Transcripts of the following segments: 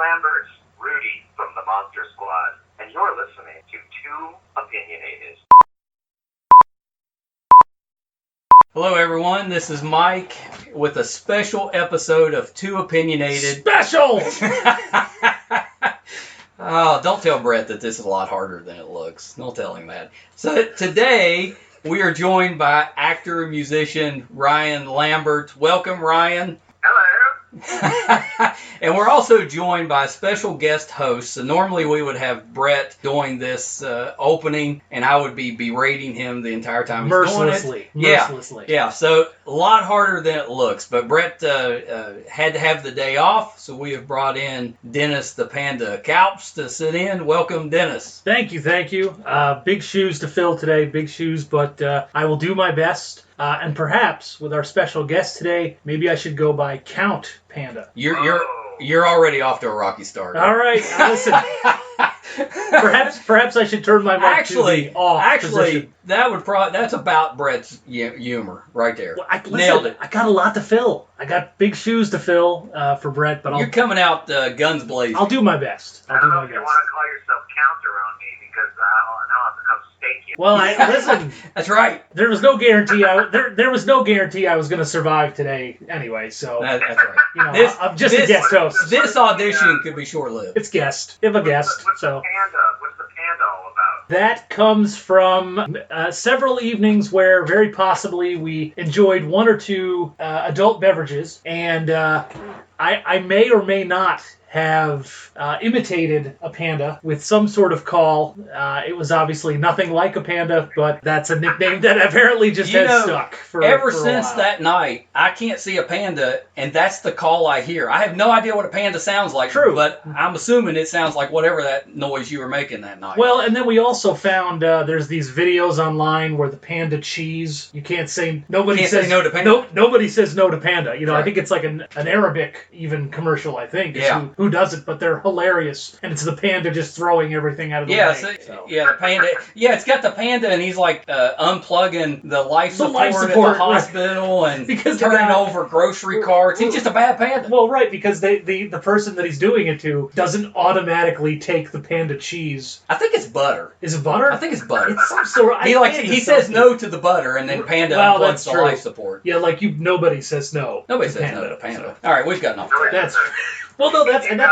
Lambert, Rudy from the Monster Squad, and you're listening to Too Opinionated. Hello everyone, this is Mike with a special episode of Too Opinionated. Special! Oh, don't tell Brett that this is a lot harder than it looks. Don't tell him that. So today we are joined by actor and musician Ryan Lambert. Welcome, Ryan. Hello. And we're also joined by a special guest host. So normally we would have Brett doing this opening, and I would be berating him the entire time he's Mercilessly. doing it. Mercilessly. Yeah. So a lot harder than it looks. But Brett had to have the day off, so we have brought in Dennis the Panda Kalps to sit in. Welcome, Dennis. Thank you. Big shoes to fill today, big shoes, but I will do my best. And perhaps with our special guest today, maybe I should go by Count Panda. You're already off to a rocky start. All right, listen. Perhaps I should turn my mic to the off position. That's about Brett's humor right there. Well, Nailed it. I got a lot to fill. I got big shoes to fill for Brett, but you're coming out guns blazing. I'll do my best. I don't know if you want to call yourself Count around me because I'll have to come stake you. Well, listen. That's right. There was no guarantee. There was no guarantee I was going to survive today anyway. So that's right. You know, I'm just a guest host. This audition could be short-lived. It's guest. If a guest. What's the panda all about? That comes from several evenings where very possibly we enjoyed one or two adult beverages, and I may or may not have imitated a panda with some sort of call. It was obviously nothing like a panda, but that's a nickname that apparently just has stuck for ever for a since while. that night. I can't see a panda, and that's the call I hear. I have no idea what a panda sounds like. True. But I'm assuming it sounds like whatever that noise you were making that night. Well, and then we also found there's these videos online where the panda cheese. You can't say nobody Can't says say no to panda. Nobody says no to panda. You know, Right. I think it's like an Arabic even commercial. I think. is Yeah. Who does it? But they're hilarious, and it's the panda just throwing everything out of the way. Yeah, the panda. Yeah, it's got the panda, and he's like unplugging the life support at the right. hospital and Because the turning guy- over grocery carts. He's just a bad panda. Well, right, because the person that he's doing it to doesn't automatically take the panda cheese. I think it's butter. Is it butter? I think it's butter. It's some sort of. He says no to the butter, and then panda unplugs that's the true. life support. Yeah, like nobody says no. Nobody to says no to panda. so. All right, we've got enough. That's well, no, that's how it goes.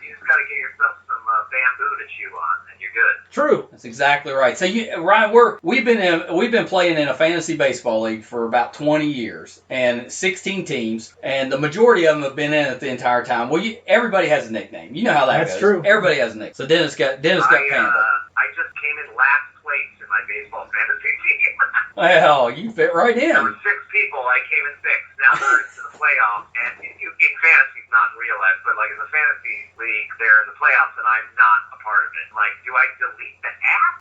You just got to get yourself some bamboo to chew on, and you're good. True. That's exactly right. So, Ryan, we've been playing in a fantasy baseball league for about 20 years, and 16 teams, and the majority of them have been in it the entire time. Well, everybody has a nickname. You know how that goes. That's true. Everybody has a nickname. So Dennis got Panda. I just came in last place in my baseball fantasy team. Well, you fit right in. There were 6 people. I came in 6. Now they're into the playoffs, and in fantasy, not in real life, but like in the fantasy league, they're in the playoffs, and I'm not a part of it. Like, do I delete the app?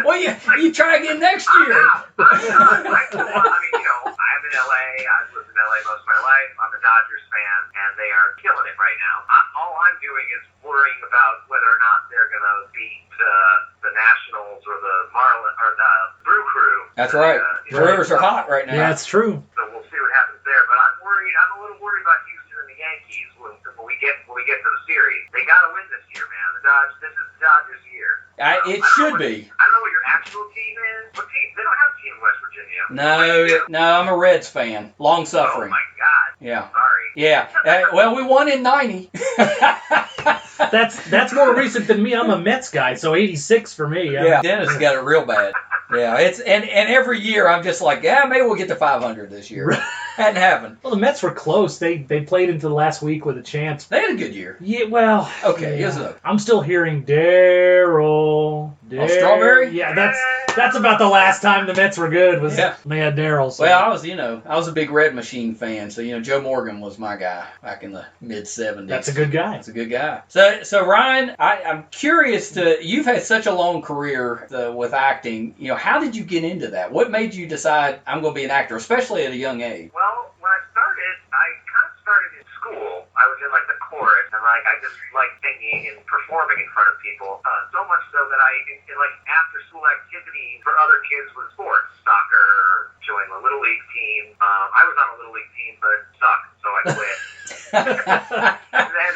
Well, you try again next year. I'm done. I'm in LA. I've lived in LA most of my life. I'm a Dodgers fan, and they are killing it right now. All I'm doing is worrying about whether or not they're going to beat the Nationals or the Marlins or the Brew Crew. That's right. Brewers are hot right now. Yeah, it's true. So we'll see what happens there. But I'm worried. I'm a little worried about Houston and the Yankees when we get to the series. They got to win this year, man. This is the Dodgers' year. It should be. I don't know what your actual team is. What team? They don't have a team in West Virginia. No, I'm a Reds fan. Long suffering. Oh my God. Yeah. Sorry. Yeah. Well, we won in '90. That's more recent than me. I'm a Mets guy, so 86 for me. Yeah. Dennis got it real bad. Yeah. It's and every year I'm just like, yeah, maybe we'll get to 500 this year. Hadn't happened. Well, the Mets were close. They played into the last week with a chance. They had a good year. Yeah, well. Okay, yeah. here's a. I'm still hearing Darryl. Oh, Strawberry? Yeah, that's about the last time the Mets were good. Was Yeah. they had Darryl. So. Well, I was a big Red Machine fan, so Joe Morgan was my guy back in the mid '70s. That's a good guy. That's a good guy. So Ryan, I'm curious you've had such a long career with acting. How did you get into that? What made you decide I'm going to be an actor, especially at a young age? Well, when I kind of started in school. I was in like the chorus, and like I just liked singing and performing in front of people. So much so that in like after school activities for other kids was sports, soccer, joined the little league team. I was on a little league team, but sucked, so I quit. And then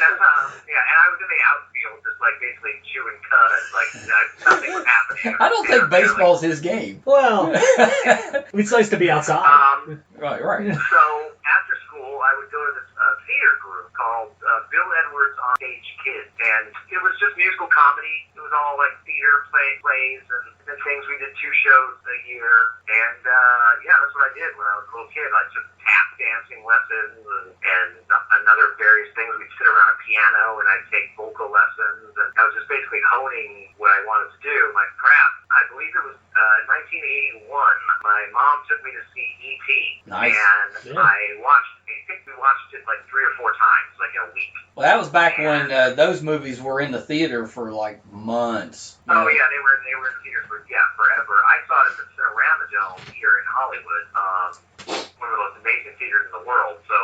Like, nothing was happening. I don't think baseball's his game. Well, it's nice to be outside. Right. So after school, I would go to this theater group called Bill Edwards on Stage Kids, and it was just musical comedy. It was all like theater plays and things. We did 2 shows a year, and that's what I did when I was a little kid. I took tap dancing lessons and another various things. We'd sit around a piano, and I'd take vocal lessons, and I was just basically honing what I wanted to do. My craft. I believe it was 1981. My mom took me to see E.T. Nice. And I think we watched it like 3 or 4 times, like in a week. Well, that was back when those movies were in the theater for like months. Oh yeah, they were in theaters for forever. I saw it at the Cinerama Dome here in Hollywood, one of the most amazing theaters in the world. So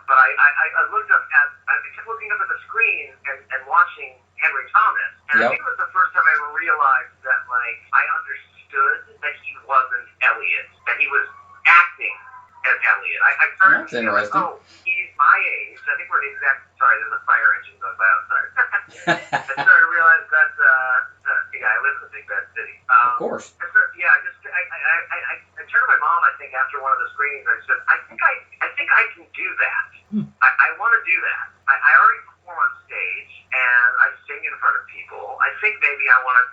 but I looked up I kept looking up at the screen and watching Henry Thomas, and I think it was the first time I ever realized that like I understood that he wasn't Elliot, that he was acting as Elliot. I started to feel like, he's my age. I think we're the exact. Sorry, there's a fire engine going by outside. I started to realize that. I live in a big bad city. Of course. I turned to my mom. I think after one of the screenings, I said, I think I can do that. I want to do that. I already perform on stage and I sing in front of people. I think maybe I want to,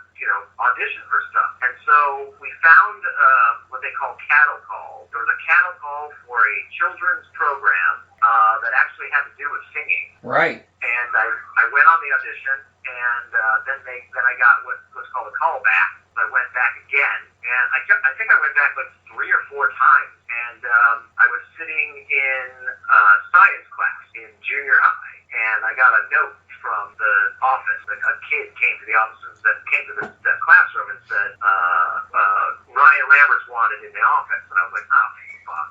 audition for stuff. And so we found what they call cattle calls. There was a cattle call for a children's program that actually had to do with singing. Right. And I went on the audition, and then I got what's called a callback. So I went back again, and I think I went back like 3 or 4 times. And I was sitting in science class in junior high, and I got a note from the office. A kid came to the office came to the classroom and said, Ryan Lambert's wanted in the office. And I was like, oh, fuck.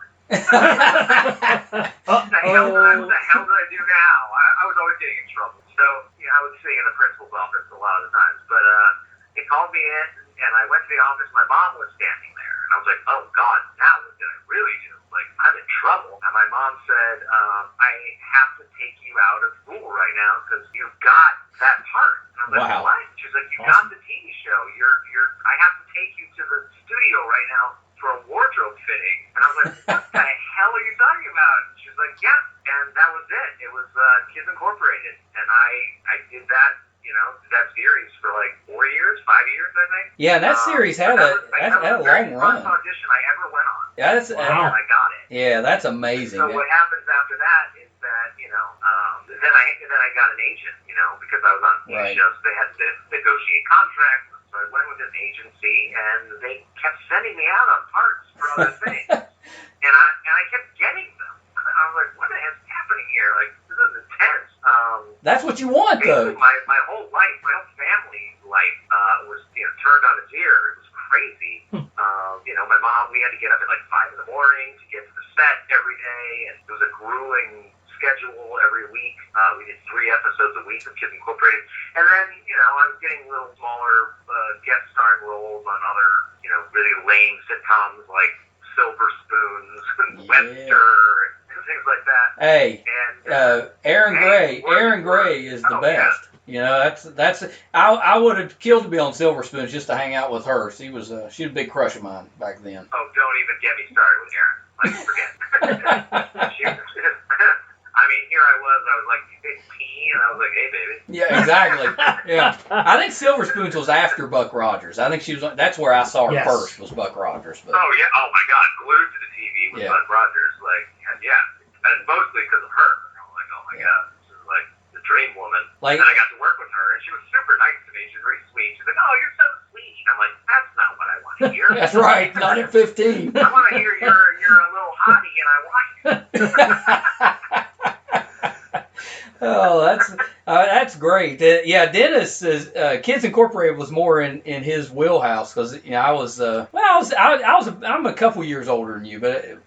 What the hell did I do now? I was always getting in trouble. So, I would sing in the principal's office a lot of the times. But they called me in, and I went to the office. My mom was standing there. And I was like, oh, God, now what did I really do? Like, I'm in trouble. And my mom said, I have to take you out of school right now because you've got that part. And I was like, what? She's like, you got the TV show. I have to take you to the studio right now for a wardrobe fitting. And I was like, what the hell are you talking about? And she's like, yeah. And that was it. It was Kids Incorporated. And I did that, that series for like 4 years, 5 years, I think. Yeah, that series had a long run. First audition I ever went on. Yeah, that's and I got it. Yeah, that's amazing. So what happens after that is that then I got an agent, because I was on TV shows. They had to negotiate contracts. So I went with this agency, and they kept sending me out on parts for other things, and I kept getting them. I was like, what the heck's happening here? Like, this is intense. That's what you want, though. My whole life, my whole family life was turned on its ear. It was crazy. My mom, we had to get up at like 5 in the morning to get to the set every day, and it was a grueling schedule every week. We did 3 episodes a week of Kids Incorporated, and then I was getting little smaller guest starring roles on other really lame sitcoms like Silver Spoons and Webster and things like that. Hey, and Aaron Gray is the best. That's I would have killed to be on Silver Spoons just to hang out with her. She was a big crush of mine back then. Oh, don't even get me started with Aaron. Like, forget. I mean, here I was like 15, and I was like, hey, baby. Yeah, exactly. Yeah, I think Silver Spoons was after Buck Rogers. I think she was. That's where I saw her first was Buck Rogers. But. Oh yeah. Oh my God, glued to the TV was Buck Rogers. Like, and mostly because of her. I'm like, oh my God, this is like the dream woman. Like, and I got to work with her, and she was super nice to me. She was very sweet. She's like, oh, you're so sweet. I'm like, that's not what I want to hear. That's right. Not at 15. I want to hear you're a little hottie, and I want you. Oh, that's great. Dennis is Kids Incorporated was more in his wheelhouse because I'm a couple years older than you, but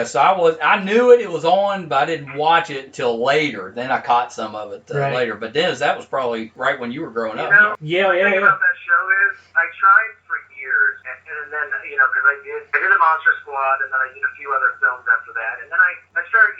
so I knew it was on, but I didn't watch it until later. Then I caught some of it later. But Dennis, that was probably right when you were growing up. The thing about that show is I tried for years, and then because I did a Monster Squad, and then I did a few other films after that, and then I started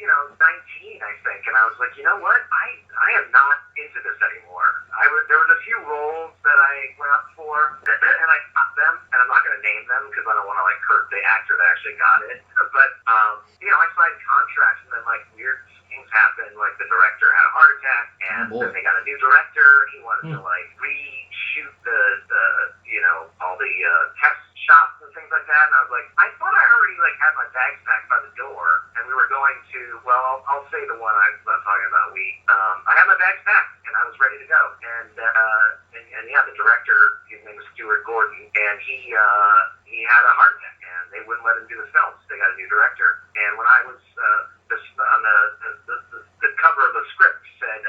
19, I think, and I was like, you know what? I am not into this anymore. There was a few roles that I went up for, and I got them, and I'm not going to name them because I don't want to like hurt the actor that actually got it. But I signed contracts, and then like weird things happened. Like the director had a heart attack, and then they got a new director. He wanted to like reshoot the all the test shots and things like that. And I was like, I thought I already like had my bags packed by the door, and we were going to. Well, I'll say the one I'm talking about. I had my bags packed, and I was ready to go. And yeah, the director, his name was Stuart Gordon, and he had a heart attack, and they wouldn't let him do the films. They got a new director, and when I was on the cover of the script said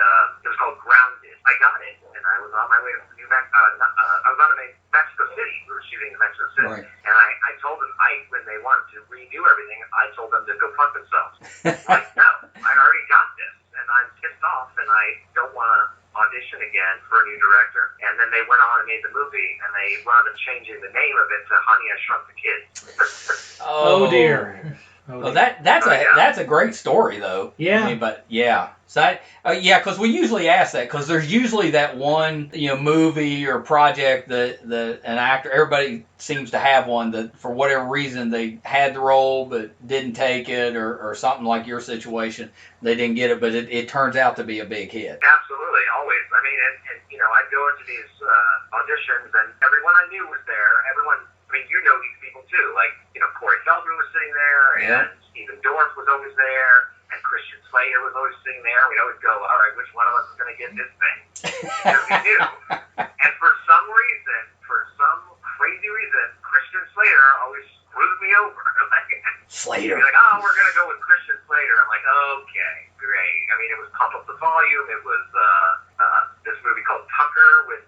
it was called Grounded. I got it, and I was on my way to I was on my way to Mexico City. We were shooting in Mexico City, right. And I told them when they wanted to redo everything, I told them to go fuck themselves. Like, no, I already got this, and I'm pissed off, and I don't want to audition again for a new director. And then they went on and made the movie, and they wound up changing the name of it to Honey, I Shrunk the Kids. Oh dear. Well, that's a great story though. Yeah. I mean, but yeah. So because we usually ask that because there's usually that one movie or project that an actor, everybody seems to have one that for whatever reason they had the role but didn't take it or something like your situation, they didn't get it, but it turns out to be a big hit. Absolutely, always. I mean, and I'd go into these auditions and everyone I knew was there. Everyone. I mean, you know these people too. Like, Corey Feldman was sitting there, and Stephen Dorff was always there, and Christian Slater was always sitting there. We'd always go, all right, which one of us is going to get this thing? Because we knew. And for some crazy reason, Christian Slater always screwed me over. Slater. He'd be like, oh, we're going to go with Christian Slater. I'm like, okay, great. I mean, it was Pump Up the Volume. It was this movie called Tucker with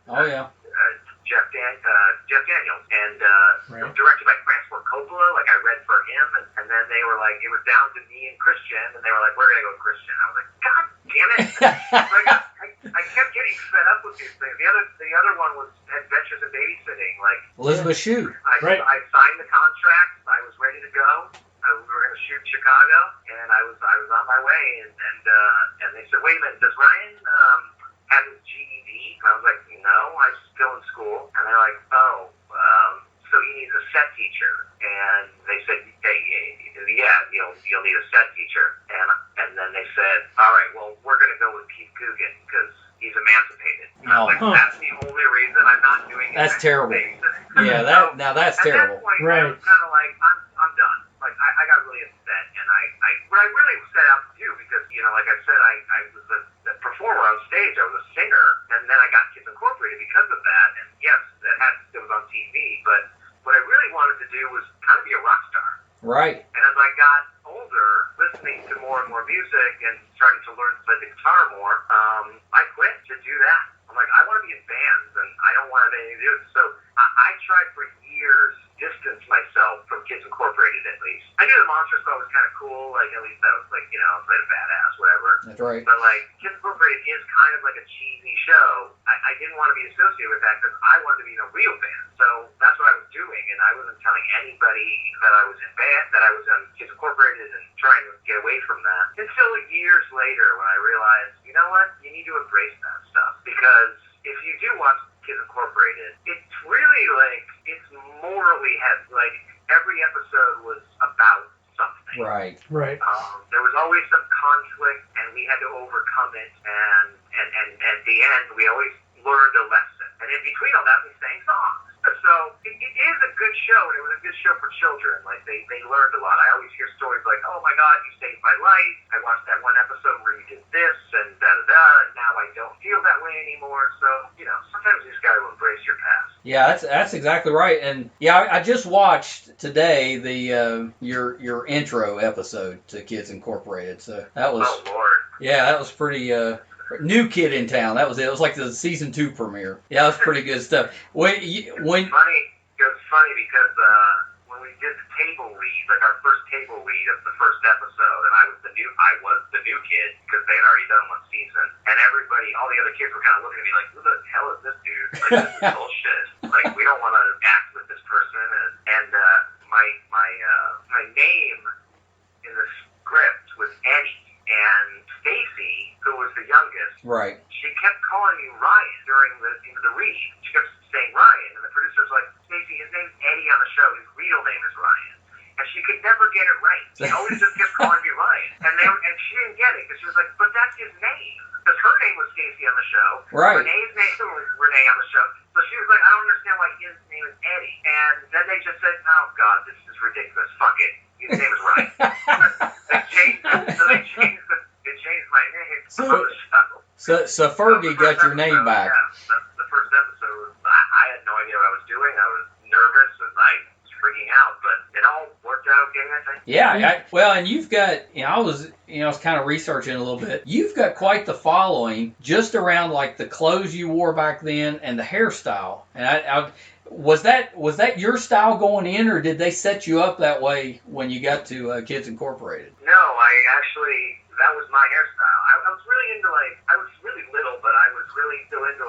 Jeff Daniels, and directed by Francis Ford Coppola. Like, I read for him, and then they were like, it was down to me and Christian, and they were like, we're gonna go with Christian. I was like, God damn it! I kept getting fed up with these things. The other one was Adventures in Babysitting. Like Elizabeth Shue. I signed the contract. I was ready to go. We were gonna shoot Chicago, and I was on my way, and they said, wait a minute, does Ryan have his GED? And I was like, no, I'm still in school. And they're like, oh, so he needs a set teacher. And they said, yeah, you'll need a set teacher. And then they said, all right, well, we're going to go with Keith Coogan because he's emancipated. And I was like, that's the only reason I'm not doing it. That's terrible. Yeah, that's terrible. At that point, right. I was kind of like, I'm done. Like, I got really upset. And what I really set out to do, because, like I said, I was a performer on stage. I was a singer. And then I got Kids Incorporated because of that. And yes, it was on TV. But what I really wanted to do was kind of be a rock star. Right. And as I got older, listening to more and more music and starting to learn to play the guitar more, I quit to do that. I'm like, I want to be in bands, and I don't want to have anything to do with it. So I tried for years distance myself from Kids Incorporated, at least. I knew the Monster Squad was kind of cool. Like, at least that was like, played a badass, whatever. That's right. But like, Kids Incorporated is kind of like a cheesy show. I didn't want to be associated with that because I wanted to be in a real band. So that's what I was doing, and I wasn't telling anybody that I was in band, that I was in Kids Incorporated, and trying to get away from that. Until years later, when I realized, you know what, you need to embrace that stuff, because if you do watch Kids Incorporated, it's really like, it's morally heavy. Like, every episode was about something. Right. There was always some conflict, and we had to overcome it, and at the end, we always learned a lesson. And in between all that, we sang songs. So it is a good show, and it was a good show for children. Like, they learned a lot. I always hear stories like, oh my God, you saved my life. I watched that one episode where you did this, and da-da-da, and now I don't feel that way anymore. So, sometimes you just got to embrace your past. Yeah, that's exactly right. And yeah, I just watched today the your intro episode to Kids Incorporated. So that was, oh Lord, yeah, that was pretty. New Kid in Town. That was it. It was like the season 2 premiere. Yeah, that was pretty good stuff. It was funny because when we did the table read, like our first table read of the first episode, and I was the new kid because they had already done one season, and everybody, all the other kids were kind of looking at me like, who the hell is this dude? Like, this is bullshit. Like, we don't want to act with this person. And my name in the script was Eddie. Right. She kept calling me Ryan during the read. She kept saying Ryan, and the producer's like, Stacey, his name's Eddie on the show. His real name is Ryan. And she could never get it right. She always just kept calling me Ryan. And she didn't get it because she was like, but that's his name. Because her name was Stacey on the show. Right. Renee's name was Renee on the show. So she was like, I don't understand why his name is Eddie. And then they just said, oh, God, this is ridiculous. Fuck it. His name is Ryan. They changed my name on the show. So Fergie got your name back. Yeah, the first episode, I had no idea what I was doing. I was nervous and I was freaking out, but it all worked out okay, I think. Yeah, well, and you've got, I was kind of researching a little bit. You've got quite the following just around like the clothes you wore back then and the hairstyle. And was that your style going in, or did they set you up that way when you got to Kids Incorporated? No, that was my hairstyle. I was really into I was really little, but I was really still into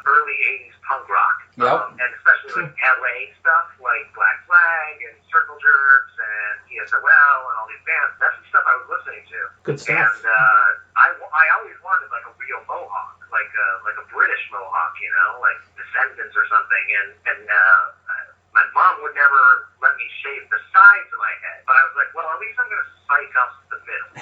early 80s punk rock. Yep. And especially LA stuff like Black Flag and Circle Jerks and ESOL and all these bands. That's the stuff I was listening to. Good stuff. And I always wanted a real mohawk, like a British mohawk, like Descendants or something. And my mom would never let me shave the sides of my head, but I was like, well, at least I'm going to spike up the middle.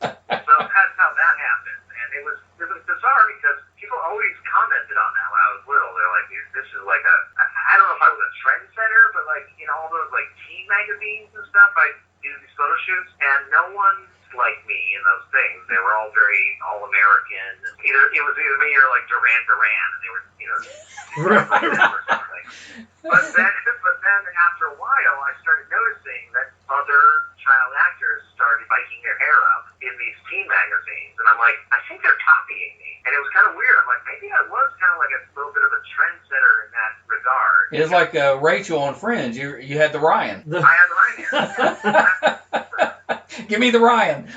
So that's how that happened. And it was bizarre because people always commented on that when I was little. They're like, this is I don't know if I was a trendsetter, but all those teen magazines and stuff, I do these photo shoots, and no one liked me in those things. They were all very all-American. It was either me or Duran Duran, and they were, or something. But then after a while, I started noticing that other child actors started biking their hair up in these teen magazines, and I'm like, I think they're copying me. And it was kind of weird. I'm like, maybe I was kind of a little bit of a trendsetter in that regard. It was like Rachel on Friends. You had the Ryan. I had the Ryan hair. Give me the Ryan.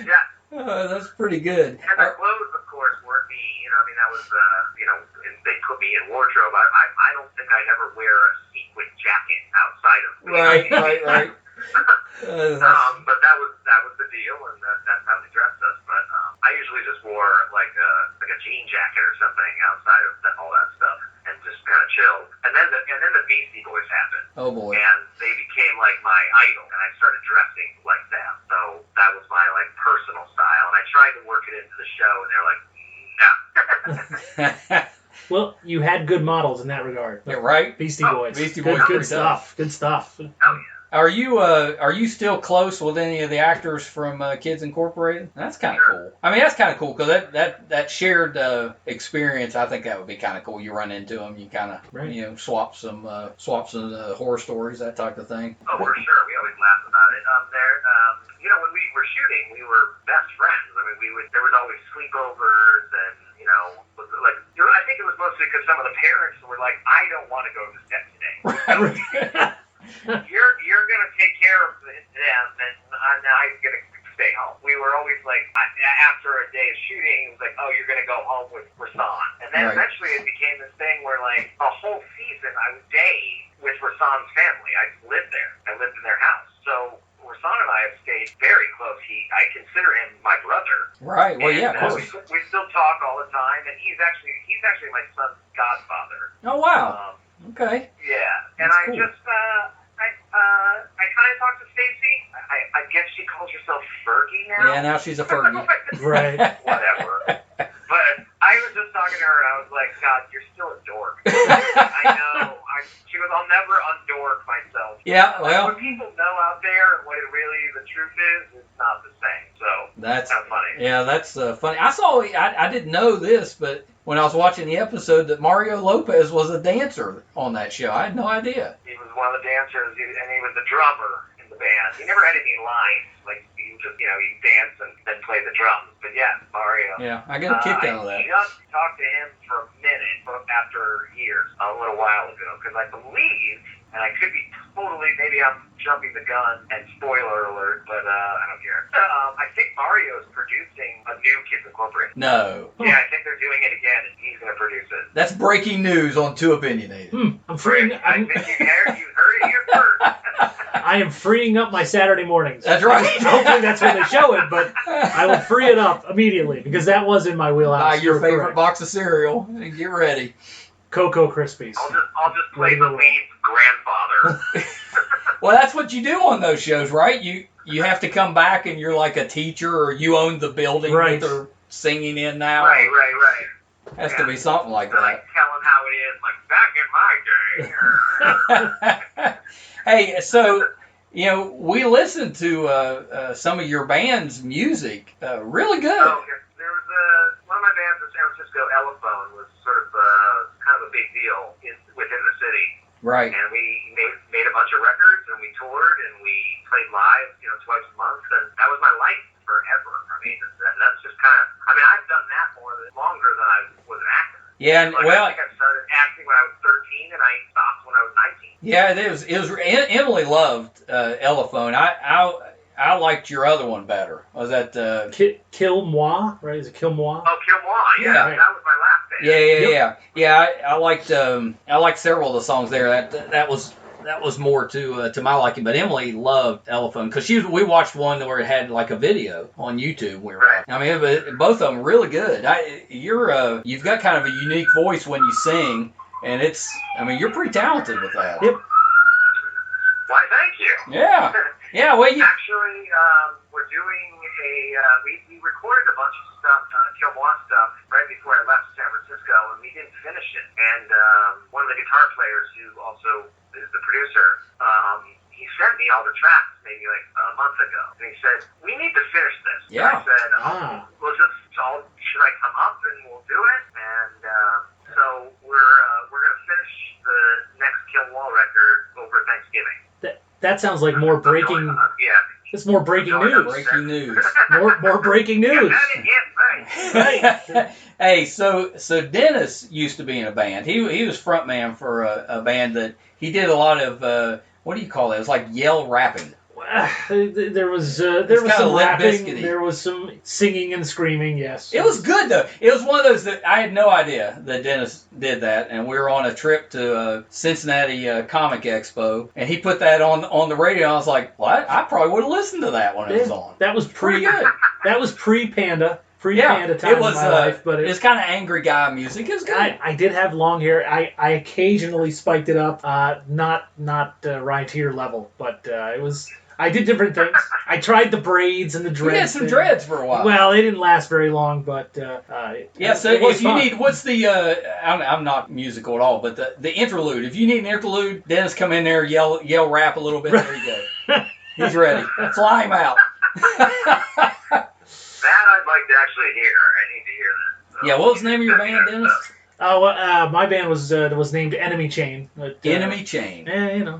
Yeah. That's pretty good. And the clothes, of course, weren't me. That was, they put me in wardrobe. I don't think I'd ever wear a sequin jacket outside of Right. But that was the deal, and that's how they dressed us. But I usually just wore a jean jacket or something outside of all that stuff, and just kind of chilled. And then the Beastie Boys happened. Oh boy. And they became my idol, and I started dressing like them. So that was my personal style, and I tried to work it into the show, and they're like, no. Well, you had good models in that regard. Yeah, right? Beastie Boys. Beastie Boys. Good stuff. Good stuff. Oh yeah. Are you still close with any of the actors from Kids Incorporated? That's kind of cool. I mean, that's kind of cool because that shared experience. I think that would be kind of cool. You run into them, you kind of swap some horror stories, that type of thing. Oh, for sure. We always laugh about it. When we were shooting, we were best friends. I mean, there was always sleepovers, and I think it was mostly because some of the parents were like, I don't want to go to the set today. You're gonna take care of them, and I'm gonna stay home. We were always after a day of shooting, it was like, oh, you're gonna go home with Rasan, and then eventually it became this thing where a whole season I would stay with Rasan's family. I lived there. I lived in their house. So Rasan and I have stayed very close. I consider him my brother. Right. Well, yeah, of course. course. We still talk all the time, and he's actually my son's godfather. Oh wow. Okay. Yeah, and That's cool. I kind of talk to Stacey. I guess she calls herself Fergie now. Yeah, now she's a Fergie. Right. Whatever. But I was just talking to her, and I was like, God, you're still a dork. I know. She goes, I'll never undork myself. Yeah, well. What people know out there and what it really the truth is, it's not the same. So that's kind of funny. Yeah, that's funny. I didn't know this, but when I was watching the episode, that Mario Lopez was a dancer on that show. I had no idea. He was one of the dancers, and he was the drummer in the band. He never had any lines. He just, he'd dance and then play the drums. But yeah, Mario. Yeah, I get a kick out of that. I just talked to him for a minute after years, a little while ago, because I believe, and I could be maybe I'm jumping the gun, and spoiler alert, but I don't care. I think Mario is producing a new Kids Incorporated. No. Yeah, I think they're doing it again, and he's going to produce it. That's breaking news on Too Opinionated. I'm free. I think you heard it here first. I am freeing up my Saturday mornings. That's right. Hopefully that's when they show it, but I will free it up immediately because that was in my wheelhouse. Buy your You're favorite correct. box of cereal and get ready. Cocoa Krispies. I'll just play the lead grandfather. Well, that's what you do on those shows, right? You have to come back and you're like a teacher or you own the building Right. that they're singing in now. Right. Has to be something like They're like, tell them how it is, like, back in my day. that. Hey, so, we listened to some of your band's music. Really good. Oh, there was one of my bands in San Francisco, Elephone, was sort of kind of a big deal within the city. Right. And we made a bunch of records, and we toured, and we played live, twice a month, and that was my life forever. I mean, that's just kind of, I've done that longer than I was an actor. Yeah, and, well, I think I started acting when I was 13, and I stopped when I was 19. yeah, it was. Emily loved Elephone. I liked your other one better. Was that Kill Moi, right? Is it Kill Moi? Oh, Kill Moi, yeah, Yeah. that was my last band. Yeah. I liked several of the songs there. That was more to my liking. But Emily loved Elephone because we watched one where it had like a video on YouTube. We were Right. both of them really good. You've got kind of a unique voice when you sing, and you're pretty talented with that. Yep. Why, thank you. Yeah. Yeah. Well, Actually, we're doing we recorded a bunch of stuff, Kill Moi stuff, right before I left San Francisco, and we didn't finish it. And one of the guitar players, who also is the producer, he sent me all the tracks maybe like a month ago, and he said, we need to finish this. Yeah. And I said, should I come up and we'll do it? And so we're going to finish the next Kill Moi record over Thanksgiving. That sounds like more breaking. Yeah. It's more breaking news. breaking news. More breaking news. Right. Hey, so Dennis used to be in a band. He was frontman for a band that he did a lot of what do you call it? It was like yell rapping. There was some Limp rapping. Bizkit-y. There was some singing and screaming. Yes. It was good though. It was one of those that I had no idea that Dennis did that, and we were on a trip to Cincinnati Comic Expo, and he put that on the radio. And I was like, well, I probably would have listened to that when it was on. That was Pretty good. That was pre-Panda. Yeah, Panda time it was. in my life, but it's kind of angry guy music. It was good. I did have long hair. I occasionally spiked it up, not right here level, but it was. I did different things. I tried the braids and the dreads. You had some dreads for a while. Well, they didn't last very long, but yeah. So if you need, what's the? I'm not musical at all, but the interlude. If you need an interlude, Dennis come in there, yell, rap a little bit. There you go. He's ready. Fly him out. That I'd like to actually hear. I need to hear that. So, Yeah, what was the name of your band, Dennis? My band was named Enemy Chain. But, Enemy Chain. Yeah,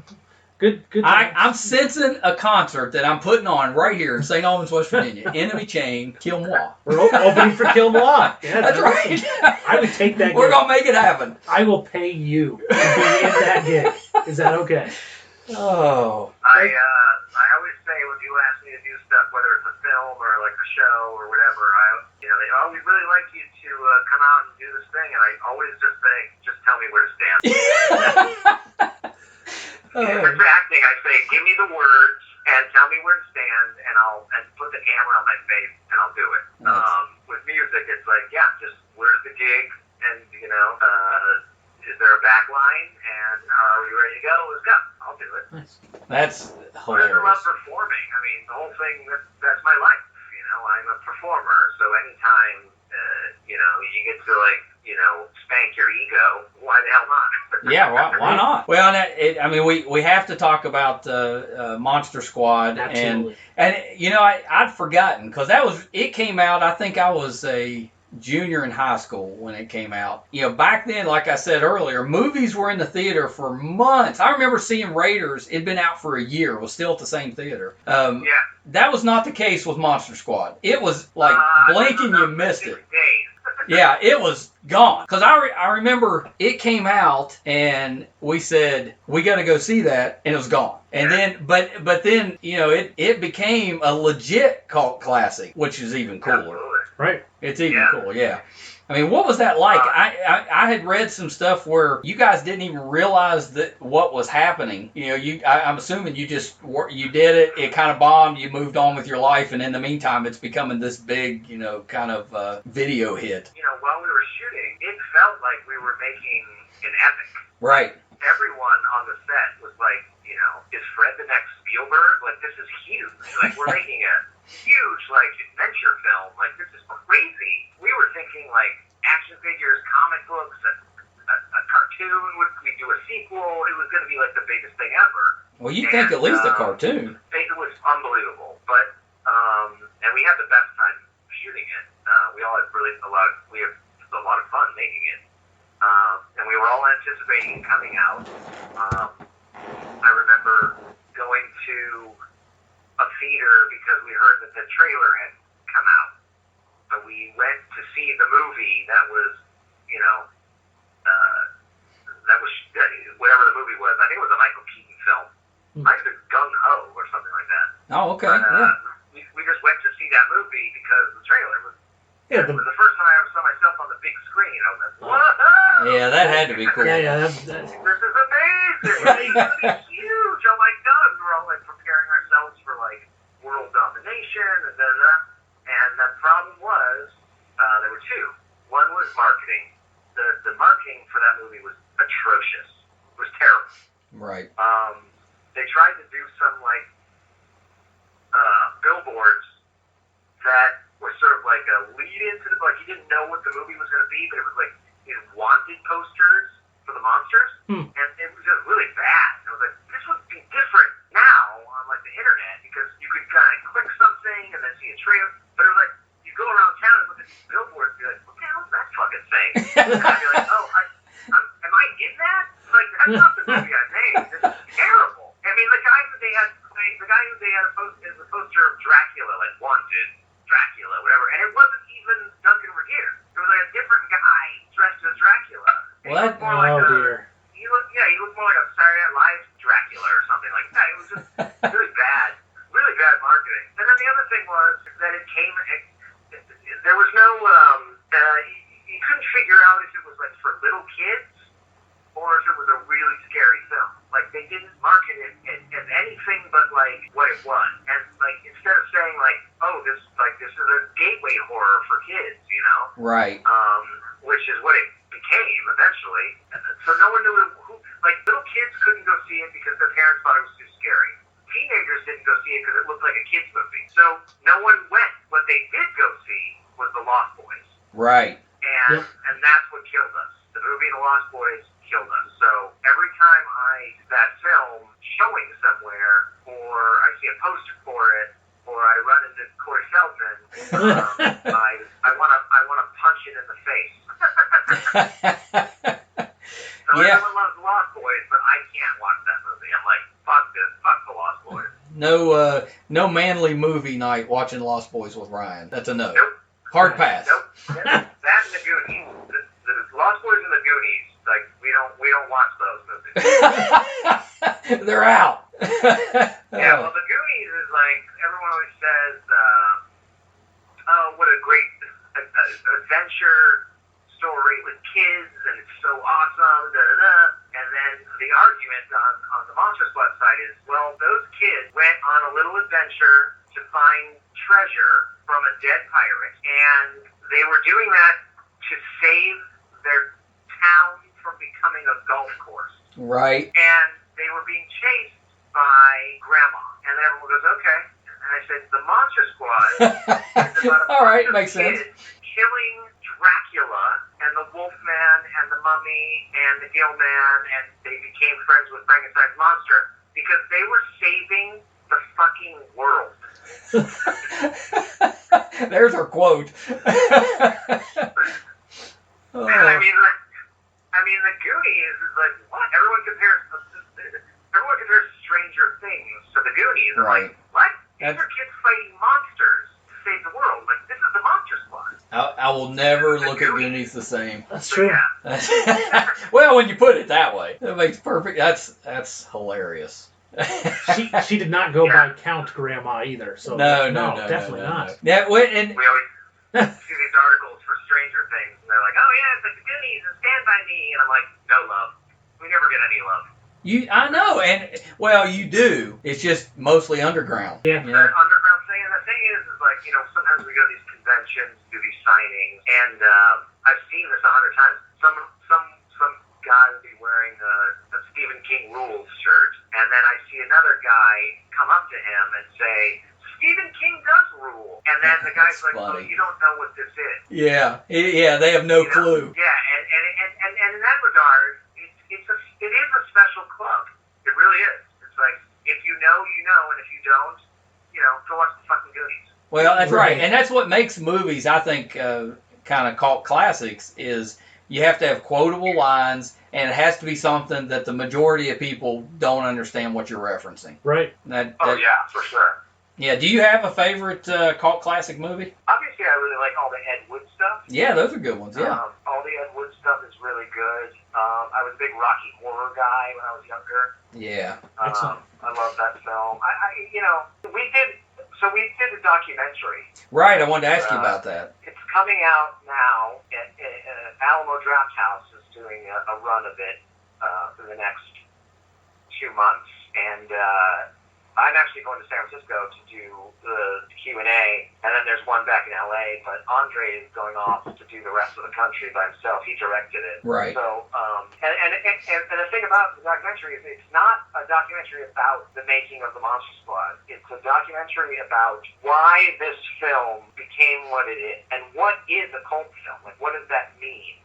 good. I'm sensing a concert that I'm putting on right here in St. Albans, West Virginia. Enemy Chain, Kill Moi. We're opening for Kill Moi. Yeah, That's right. I would take that. We're gig. gonna make it happen. I will pay you to be in that gig. Is that okay? Oh. I always say when people ask me to do stuff, whether it's a film or like a show or whatever, they we'd really like you to come out and do this thing, and I always just say, just tell me where to stand. If it's acting, I say, give me the words and tell me where to stand, and I'll put the camera on my face and I'll do it. With music, it's like, yeah, just where's the gig, and is there a back line, and are we ready to go? Let's go. I'll do it. Nice. That's I hilarious. love performing. I mean, the whole thing, that's my life. I'm a performer, so anytime, you get to, spank your ego, why the hell not? Yeah, why not? Well, we have to talk about Monster Squad. Absolutely. And I'd forgotten, because it came out, I think I was a junior in high school when it came out. Back then, like I said earlier, movies were in the theater for months. I remember seeing Raiders. It'd been out for a year. It was still at the same theater. Yeah. That was not the case with Monster Squad. It was like blinking, you missed it. Yeah, it was gone. Because I remember it came out and we said, we got to go see that, and it was gone. And then, but then, it became a legit cult classic, which is even cooler. Absolutely. Right. It's even cool, yeah. I mean, what was that like? I had read some stuff where you guys didn't even realize that what was happening. You know, I'm assuming you did it. It kind of bombed. You moved on with your life, and in the meantime, it's becoming this big, kind of video hit. While we were shooting, it felt like we were making an epic. Right. Everyone on the set was like, is Fred the next Spielberg? Like, this is huge. Like, we're making a huge, adventure film. Like, this is crazy. We were thinking, action figures, comic books, a cartoon. Would we do a sequel? It was going to be, the biggest thing ever. Well, you'd think at least a cartoon. It was unbelievable. But, and we had the best time shooting it. We all had we had a lot of fun making it. And we were all anticipating it coming out. I remember going to a theater because we heard that the trailer had come out. So we went to see the movie that was, whatever the movie was. I think it was a Michael Keaton film. Might have been Gung Ho or something like that. Oh, okay. Yeah. We just went to see that movie because the trailer was. Yeah, it was the first time I ever saw myself on the big screen. I was like, whoa! Yeah, that had to be cool. Yeah. This is amazing! It's gonna be huge! Oh my god! We were all preparing ourselves for world domination and and the problem was there were two. One was marketing. The marketing for that movie was atrocious. It was terrible. Right. They tried to do some billboards that were sort of like a lead into the you didn't know what the movie was going to be, but it was these wanted posters for the monsters, and it was just really bad. And I was like, this would be different now on the internet because you could kind of click something and then see a trailer. But it was you go around town and look at these billboards and be like, what the hell is that fucking thing? And I'd be like, oh, am I in that? That's not the movie I made. This is terrible. I mean, the guy who they had as a poster of Dracula, wanted Dracula, whatever, and it wasn't even Duncan Regeer. It was a different guy dressed as Dracula. What? Dear. He looked more like a Saturday Night Live Dracula or something like that. It was just really bad marketing. And then the other thing was that there was no, you couldn't figure out if it was for little kids or if it was a really scary film. They didn't market it as anything but what it was. And instead of saying oh, this is a gateway horror for kids, Right. Which is what it became eventually. So no one knew who. Little kids couldn't go see it because their parents thought it was too scary. Teenagers didn't go see it because it looked like a kids movie. So no one went. What they did go see was The Lost Boys. Right. And that's what killed us. The movie The Lost Boys killed us. So every time I see that film showing somewhere, or I see a poster for it, or I run into Corey Feldman, I want to punch it in the face. So everyone loves The Lost Boys, but I can't watch that movie. I'm like, fuck this, fuck The Lost Boys. No manly movie night watching Lost Boys with Ryan. That's a no. Nope. Hard pass. Nope. That and the Goonies. The Lost Boys and the Goonies. We don't watch those movies. They're out. Yeah, well, the Goonies is everyone always says, oh, what a great adventure story with kids, and it's so awesome, And then the argument on the Monster Squad side is, well, those kids went on a little adventure to find treasure from a dead pirate, and they were doing that to save their town from becoming a golf course. Right. And they were being chased by Grandma. And then everyone goes, okay. And I said, the Monster Squad is about a all right, bunch of makes sense. kids killing Dracula and the Wolfman and the Mummy and the Gill Man, and they became friends with Frankenstein's monster because they were saving the fucking world. There's her quote. Oh. And I mean, the Goonies is what? Everyone compares Stranger Things to the Goonies. And Right. What? These are kids fighting monsters to save the world. This is the Monster Squad. I will never look at Goonies the same. That's true. Yeah. Well, when you put it that way, that makes perfect. That's hilarious. She did not go by Count Grandma either. So No, definitely not. Yeah, and We always see these articles for Stranger Things, and they're like, oh yeah, it's like the Goonies and Stand By Me, and I'm like, no love. We never get any love. I know, and well, you do. It's just mostly underground. Yeah. You know? The underground thing, and the thing is like, sometimes we go to these conventions, do these signings, and I've seen this 100 times. Some guy will be wearing a Stephen King Rules shirt, and then I see another guy come up to him and say, Stephen King does rule. And then the guy's like, oh, you don't know what this is. Yeah, they have no clue. Yeah, and in that regard, it is a special club. It really is. It's like, if you know, you know, and if you don't, go watch the fucking Goonies. Well, that's right. And that's what makes movies, I think, kind of cult classics, is you have to have quotable lines, and it has to be something that the majority of people don't understand what you're referencing. Right. Yeah, for sure. Yeah, do you have a favorite cult classic movie? Obviously, I really like all the Ed Wood stuff. Yeah, those are good ones, yeah. All the Ed Wood stuff is really good. I was a big Rocky Horror guy when I was younger. Yeah. Excellent. I love that film. We did a documentary. Right, I wanted to ask you about that. It's coming out now. Alamo Draft House is doing a run of it for the next 2 months. And I'm actually going to San Francisco to do the Q&A, and then there's one back in LA, but Andre is going off to do the rest of the country by himself. He directed it. Right. So, and the thing about the documentary is it's not a documentary about the making of the Monster Squad. It's a documentary about why this film became what it is, and what is a cult film. Like, what does that mean?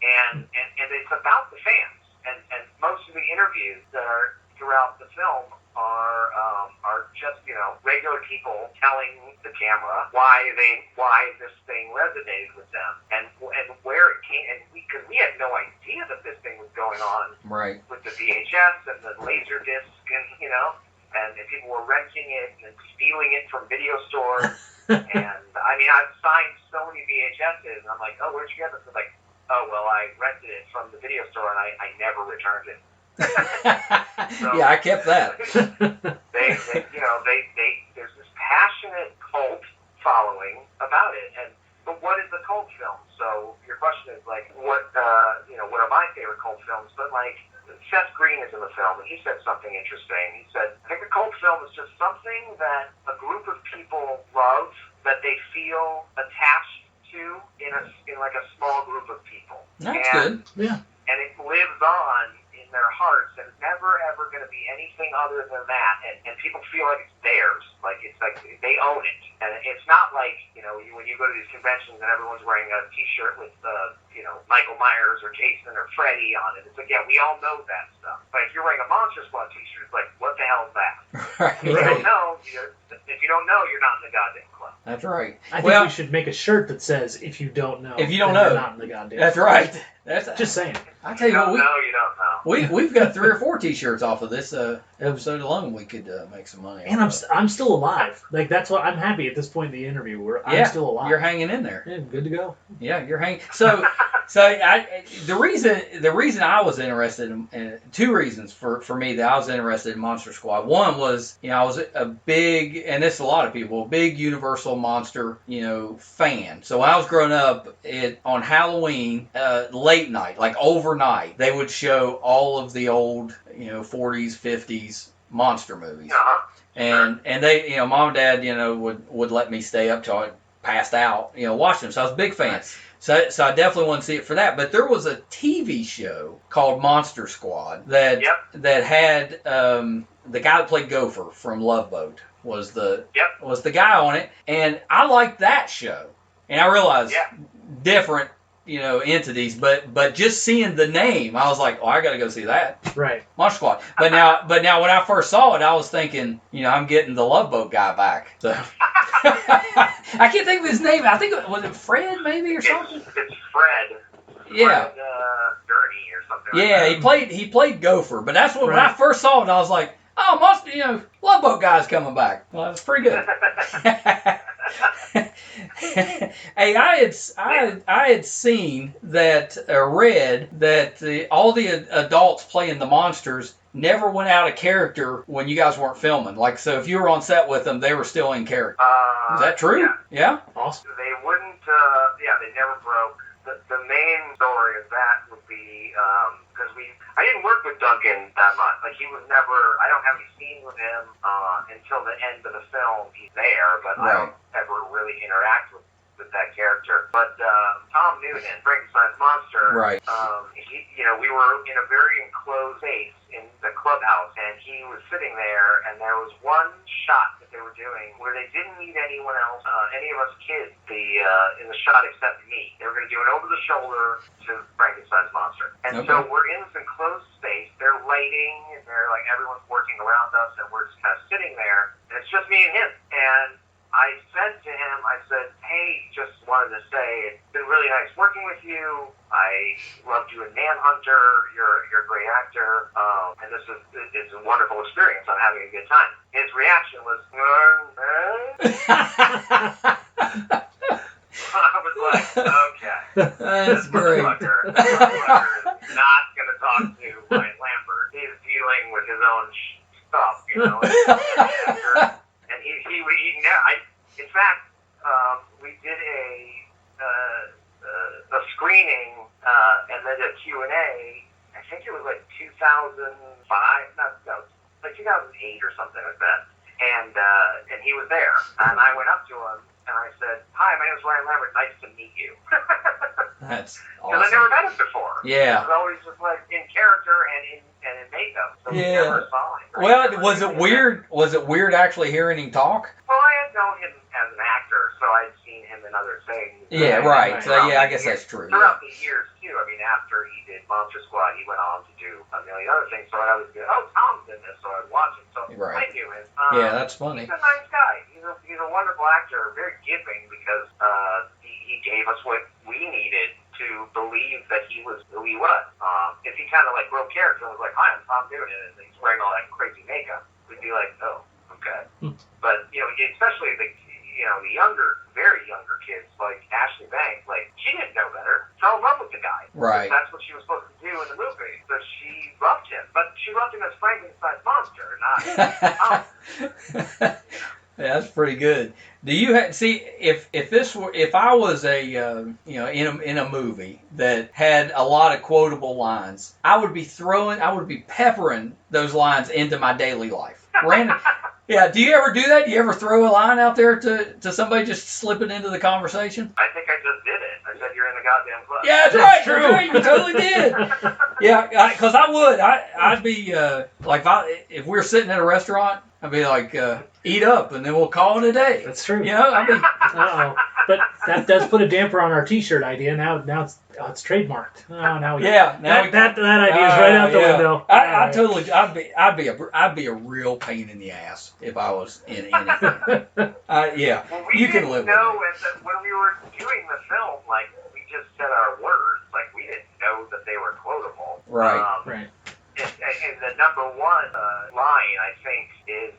And it's about the fans. And most of the interviews that are throughout the film are just regular people telling the camera why this thing resonated with them and where it came, and because we had no idea that this thing was going on with the VHS and the laser disc and people were renting it and stealing it from video stores. And I mean, I've signed so many VHSs, and I'm like, oh, where'd you get this? It's like, oh, well, I rented it from the video store and I never returned it. So, yeah, I kept that. There's this passionate cult following about it, but what is a cult film? So your question is like, what are my favorite cult films? But like, Seth Green is in the film, and he said something interesting. He said, I think a cult film is just something that a group of people love, that they feel attached to in like a small group of people. That's good. Yeah. And it lives on in their hearts, and it's never ever going to be anything other than that. And people feel like it's theirs, like it's like they own it. And it's not like when you go to these conventions and everyone's wearing a T-shirt with Michael Myers or Jason or Freddy on it. It's like, yeah, we all know that stuff. But if you're wearing a Monster Squad T-shirt, it's like, what the hell is that? Right. If you don't know, you're not in the goddamn club. That's right. I think we should make a shirt that says, if you don't know, you're not in the goddamn That's club. right. That's just saying. I tell you what, you don't know. We've got 3 or 4 T-shirts off of this episode alone. We could make some money. And I'm still alive. Like, that's what I'm happy at this point in the interview. I'm still alive. You're hanging in there. Yeah, good to go. Yeah, you're hanging. So the reason I was interested in 2 reasons for me that I was interested in Monster Squad. One was I was a big, and this is a lot of people, a big Universal Monster fan. So when I was growing up, on Halloween late night, like overnight, they would show all of the old 40s, 50s monster movies. Uh-huh. And they, Mom and Dad, would let me stay up till I passed out, watching them. So I was a big fan. Nice. So I definitely want to see it for that. But there was a TV show called Monster Squad that had the guy that played Gopher from Love Boat was the guy on it, and I liked that show. And I realized different entities, but just seeing the name, I was like, oh, I got to go see that. Right. Monster Squad. But now when I first saw it, I was thinking, I'm getting the Love Boat guy back. So I can't think of his name. I think was it Fred maybe or something. It's Fred. Yeah. Fred Gurney or something. Yeah, like that. he played Gopher, but that's what when I first saw it, I was like, oh, Love Boat guy's coming back. Well, that's pretty good. Hey, I had seen that, read that all the adults playing the monsters never went out of character when you guys weren't filming. Like, so if you were on set with them, they were still in character. Is that true? Yeah. Yeah? Awesome. They wouldn't broke. The main story of that would be because I didn't work with Duncan that much. Like he was never. I don't have any scenes with him until the end of the film. He's there, but I don't ever really interact with that character. But Tom Noonan, Frankenstein's monster. Right. We were in a very enclosed space in the clubhouse, and he was sitting there, and there was one shot that they were doing where they didn't need anyone else, any of us kids, in the shot except me. They were going to do an over-the-shoulder to Frankenstein's monster. And so we're in this enclosed space. They're lighting, and they're like, everyone's working around us, and we're just kind of sitting there, and it's just me and him. And I said to him, hey, just wanted to say, it's been really nice working with you. I loved you in Manhunter. You're a great actor. And it's a wonderful experience. I'm having a good time. His reaction was, I was like, okay. That's great. Motherfucker is not going to talk to Ryan Lambert. He's dealing with his own stuff, And in fact, we did a screening and then a Q&A. I think it was like 2005, like 2008 or something like that. And he was there, and I went up to him and I said, "Hi, my name is Ryan Lambert. Nice to meet you." That's awesome. Because I never met him before. Yeah. It was always just like in character and in makeup. So we never saw him. Well, was it weird? Was it weird actually hearing him talk? Well, I had known him as an actor, so I'd seen him in other things. Yeah, right. So I guess that's true. Throughout the years too. I mean, after he did Monster Squad, he went on to do a million other things. So I was good. Oh, Tom's in this, so I'd watch him. So I knew him. Yeah, that's funny. He's a nice guy. He's a wonderful actor. Very giving because he gave us what we needed to believe that he was who he was. If he kind of like broke character and was like, "Hi, I'm Tom Noonan," and he's wearing all that crazy makeup, we'd be like, "Oh, okay." But especially the younger, very younger kids like Ashley Banks, like she didn't know better. Fell in love with the guy. Right. That's what she was supposed to do in the movie. So she loved him, but she loved him as Frankenstein's monster, not Tom. Yeah, that's pretty good. Do you see if I was in a movie that had a lot of quotable lines, I would be peppering those lines into my daily life. Random. Yeah, do you ever do that? Do you ever throw a line out there to somebody, just slip it into the conversation? I think I just did it. I said, "You're in the goddamn club." Yeah, that's right. True. That's right. You totally did. Yeah, because I would. I'd be like, if we were sitting at a restaurant, I'd be like, "Eat up, and then we'll call it a day." That's true. I'd be. Uh-oh. But that does put a damper on our T-shirt idea. Now it's trademarked. Oh, now we. Yeah. Now that idea is right out the window. I'd be a real pain in the ass if I was in anything. Well, you can live with it. When we were doing the film, like we just said our words, like we didn't know that they were quotable. Right. Right. And the number one line, I think, is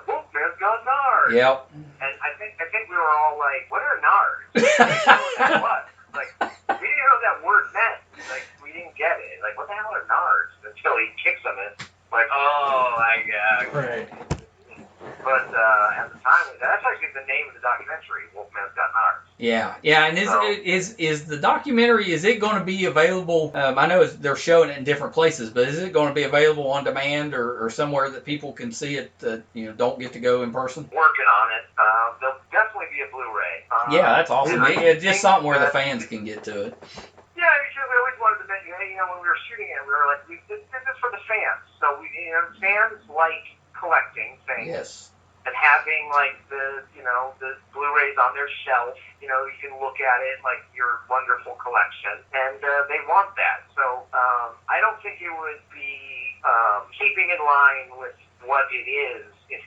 "Wolfman's got nards." Yep. And I think we were all like, "What are nards?" We didn't know what that was. Like, we didn't know what that word meant. Like, we didn't get it. Like, what the hell are nards? Until he kicks them and like, oh, I guess. Right. But at the time, that's actually the name of the documentary, Wolfman's Got Nards. Yeah, and is the documentary, is it going to be available? I know they're showing it in different places, but is it going to be available on demand or somewhere that people can see it that don't get to go in person? Working on it. There'll definitely be a Blu-ray. Yeah, that's awesome. It's just something where the fans can get to it. Yeah, because we always wanted to mention, when we were shooting it, we were like, this is for the fans. So fans like collecting things. Yes. And having like the Blu-rays on their shelf, you can look at it like your wonderful collection, and they want that. So I don't think it would be keeping in line with what it is if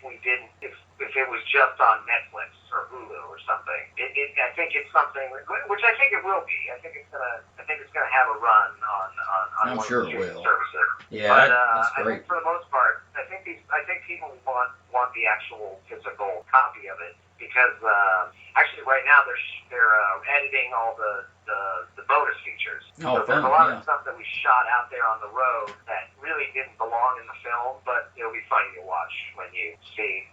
it was just on Netflix or Hulu or something. I think it's something which I think it will be. I think it's gonna have a run on I'm one sure of the it will. services. Yeah, but that's I great. think for the most part, I think people want the actual physical copy of it because actually right now they're editing all the bonus features. Oh, so there's a lot of stuff that we shot out there on the road that really didn't belong in the film, but it'll be funny to watch when you see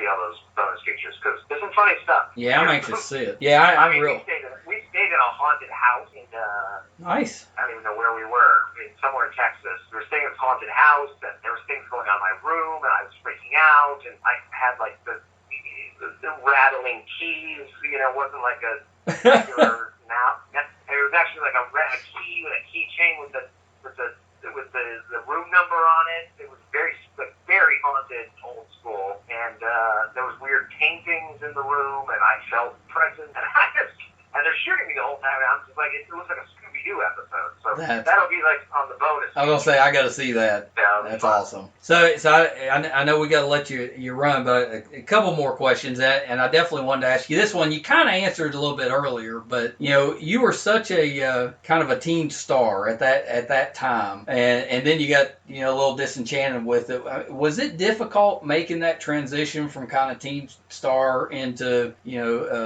all those bonus features because there's some funny stuff. Yeah, I'm anxious to see it. Yeah, we stayed in a haunted house in, Nice. I don't even know where we were, somewhere in Texas. We were staying in this haunted house, and there was things going on in my room, and I was freaking out, and I had like the rattling keys, it wasn't like a regular now. It was actually like a key with a keychain with the room number on it. It was very haunted, old school, and there was weird paintings in the room, and I felt present, and they're shooting me the whole time. I'm just like, it was like a Scooby-Doo episode. So that'll be like on the bonus. I was gonna say I got to see that. Yeah, that's awesome. So I know we got to let you run, but a couple more questions, and I definitely wanted to ask you this one. You kind of answered a little bit earlier, but you were such a kind of a teen star at that time, and then you got a little disenchanted with it. Was it difficult making that transition from kind of teen star into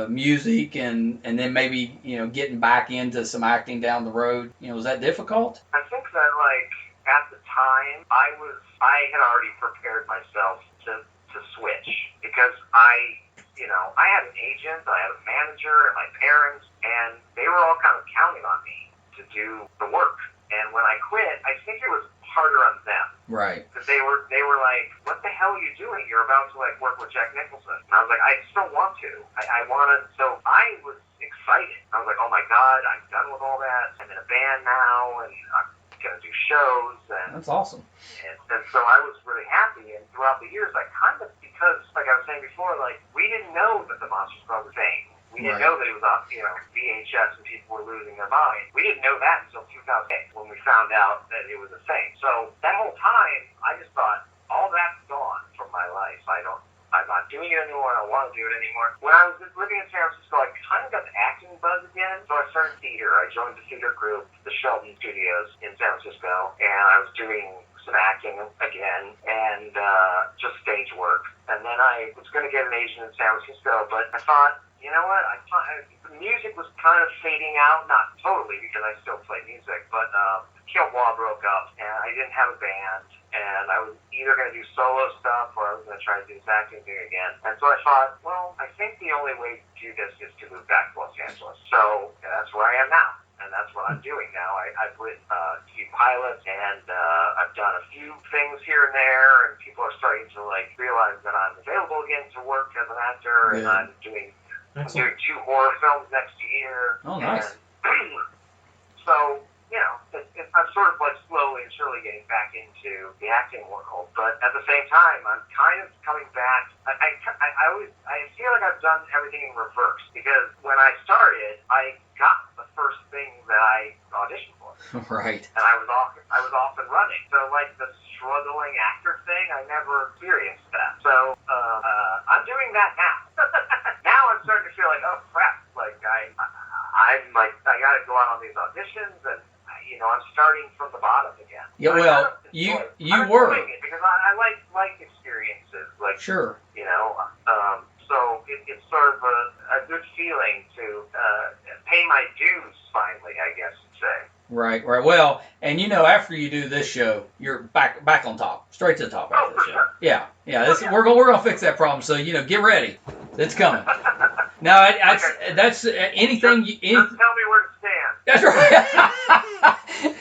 music, and then maybe getting back into some acting down the road? Was that difficult? I think that at the time I had already prepared myself to switch, because I had an agent, I had a manager, and my parents, and they were all kind of counting on me to do the work. And when I quit, I think it was harder on them. Right. Because they were like, what the hell are you doing? You're about to work with Jack Nicholson. And I was like, I still want to. I want to. So I was excited. I was like, oh my God, I'm done with all that. I'm in a band now, and I'm going to do shows. And that's awesome. And so I was really happy. And throughout the years, because like I was saying before, we didn't know that the Monsters Club was fame. We didn't know that it was on, VHS and people were losing their mind. We didn't know that until 2008 when we found out that it was a thing. So that whole time, I just thought, all that's gone from my life. I'm not doing it anymore. I don't want to do it anymore. When I was living in San Francisco, I kind of got the acting buzz again. So I started theater. I joined the theater group, the Sheldon Studios in San Francisco, and I was doing some acting again, and just stage work. And then I was going to get an agent in San Francisco, but I thought, you know what? I thought the music was kind of fading out, not totally because I still play music, but Kill Bois broke up, and I didn't have a band, and I was either going to do solo stuff or I was going to try to do this acting thing again. And so I thought, well, I think the only way to do this is to move back to Los Angeles. So that's where I am now. And that's what I'm doing now. I've written a few pilots, and I've done a few things here and there, and people are starting to realize that I'm available again to work as an actor, and I'm doing 2 horror films next year. Oh, nice. And so, I'm sort of slowly and surely getting back into the acting world, but at the same time, I'm kind of coming back. I feel like I've done everything in reverse, because when I started, I got the first thing that I auditioned for. Right. And I was off and running. So the struggling actor thing, I never experienced that. So I'm doing that now. Now I'm starting to feel oh crap, I got to go out on these auditions, and I'm starting from the bottom again. Yeah, well, you were. It because I like experiences, sure. So it's sort of a good feeling to pay my dues finally, I guess you'd say. Right. Well, and after you do this show, you're back on top, straight to the top after the show. Sure. Yeah. We're gonna fix that problem. So get ready, it's coming. Now, that's anything. Just tell me where to stand. That's right.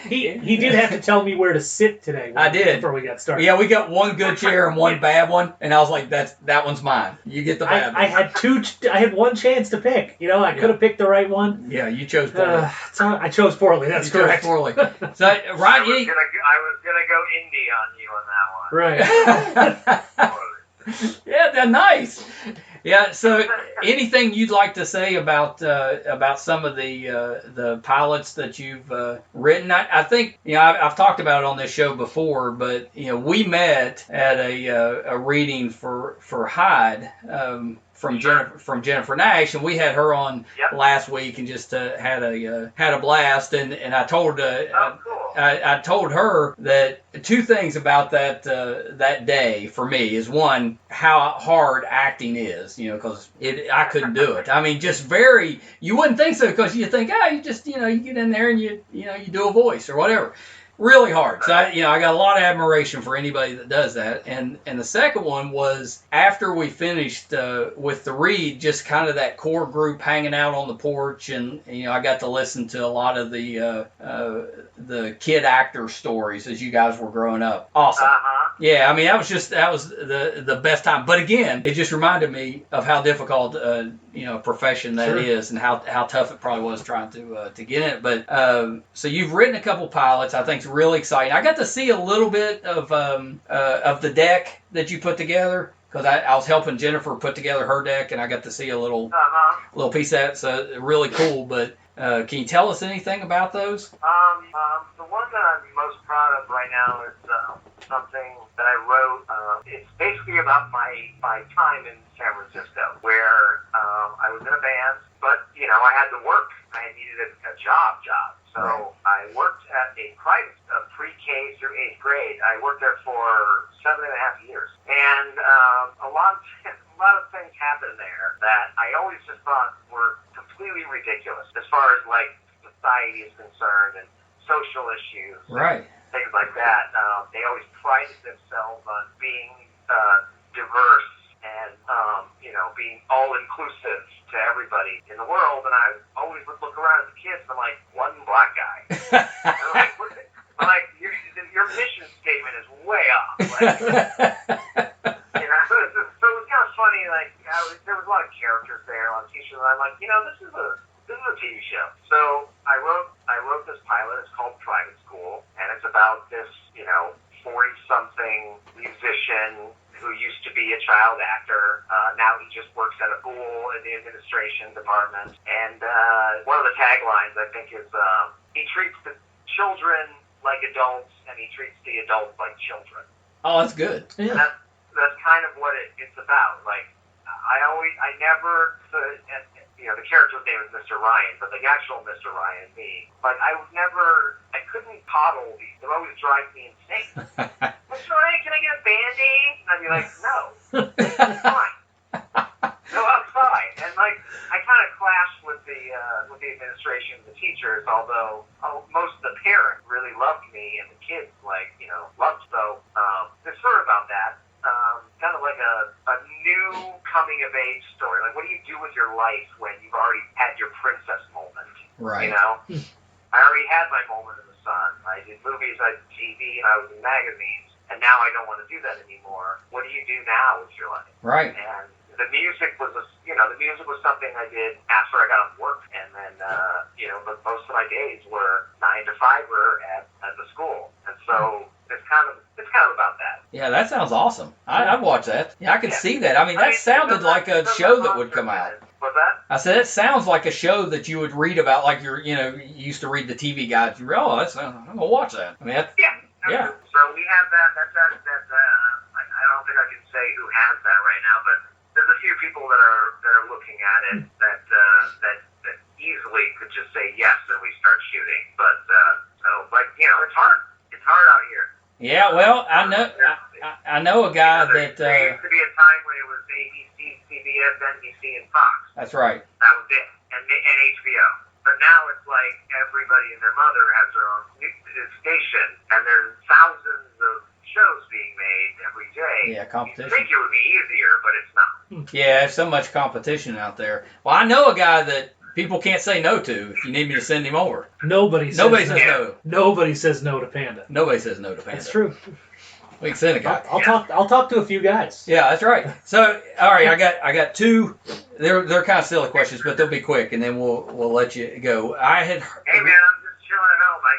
He did have to tell me where to sit today. I did before we got started. Yeah, we got one good chair and one bad one, and I was like, that one's mine. You get the bad one. I had one chance to pick. I could have picked the right one. Yeah, you chose poorly. I chose poorly. That's correct. Chose poorly. So right, I was gonna go indie on you on that one. Right. Yeah, they're nice. Yeah. So, anything you'd like to say about some of the pilots that you've written? I think I've talked about it on this show before, but we met at a reading for Hyde. From Jennifer Nash, and we had her on last week, and just had a blast. And I told cool. I told her that 2 things about that day for me is, one, how hard acting is, because I couldn't do it. I mean, just you wouldn't think so, because you think, you just you get in there and you do a voice or whatever. Really hard. So I got a lot of admiration for anybody that does that. And the second one was after we finished with the read, just kind of that core group hanging out on the porch, and I got to listen to a lot of the kid actor stories as you guys were growing up. Awesome. Yeah, I mean that was the best time. But again, it just reminded me of how difficult profession that is, and how tough it probably was trying to get in it. But so you've written a couple pilots. I think it's really exciting. I got to see a little bit of the deck that you put together, because I was helping Jennifer put together her deck, and I got to see a little piece of that. So really cool. But can you tell us anything about those? The one that I'm most proud of right now is something that I wrote. It's basically about my time in San Francisco, where I was in a band, but I had to work. I needed a job. So I worked at a private pre-K through 8th grade. I worked there for 7.5 years, and a lot of things happened there that I always just thought were completely ridiculous as far as like society is concerned and social issues, things like that. They always prided themselves on being diverse and being all inclusive to everybody in the world. And I always would look around at the kids and I'm like, one black guy. I'm like, your mission statement is way off. Like, so it was kind of funny. Like there was a lot of characters there on t-shirts, and I'm like, this is a TV show. So I wrote this pilot. It's called Private School, and it's about this 40-something musician who used to be a child actor. Now he just works at a school in the administration department. And one of the taglines, I think, is he treats the children like adults, and he treats the adults like children. Oh, that's good. Yeah. And that's kind of what it's about. Like, I never, the character's name is Mr. Ryan, but the actual Mr. Ryan, me, like, I couldn't coddle these. They always drive me insane. Mr. Ryan, can I get a Band-Aid? And I'd be like, no, it's fine. Go outside. And, like, I kind of clashed with the administration and the teachers, although most of the parents really loved me, and the kids, loved. So, it's sort of about that. Kind of like a new coming-of-age story. Like, what do you do with your life when you've already had your princess moment? Right. I already had my moment in the sun. I did movies, I did TV, and I was in magazines, and now I don't want to do that anymore. What do you do now with your life? Right. And the music was something I did after I got off work, and then but most of my days were 9 to 5 at the school, and so it's kind of about that. Yeah, that sounds awesome. I'd watch that. Yeah, I could see that. I mean, that sounded like a show that would come out. What's that? I said it sounds like a show that you would read about, like you used to read the TV guides. I'm gonna watch that. I mean, yeah. So we have that. I don't think I can say who has that right now, but there's a few people that are looking at it that easily could just say yes and we start shooting. But it's hard. It's hard out here. Yeah, well, I know a guy that. There used to be a time when it was ABC, CBS, NBC, and Fox. That's right. That was it, and HBO. But now it's like everybody and their mother has their own station, and there's thousands of shows being made every day. Yeah, competition. You'd think it would be easier, but it's not. Yeah, there's so much competition out there. Well, I know a guy that people can't say no to if you need me to send him over. Nobody says no. Nobody says no to Panda. Nobody says no to Panda. That's true. We can send a guy. I'll talk to a few guys. Yeah, that's right. So, all right, I got two. They're kind of silly questions, but they'll be quick, and then we'll let you go. Hey man, I'm just chilling at home. I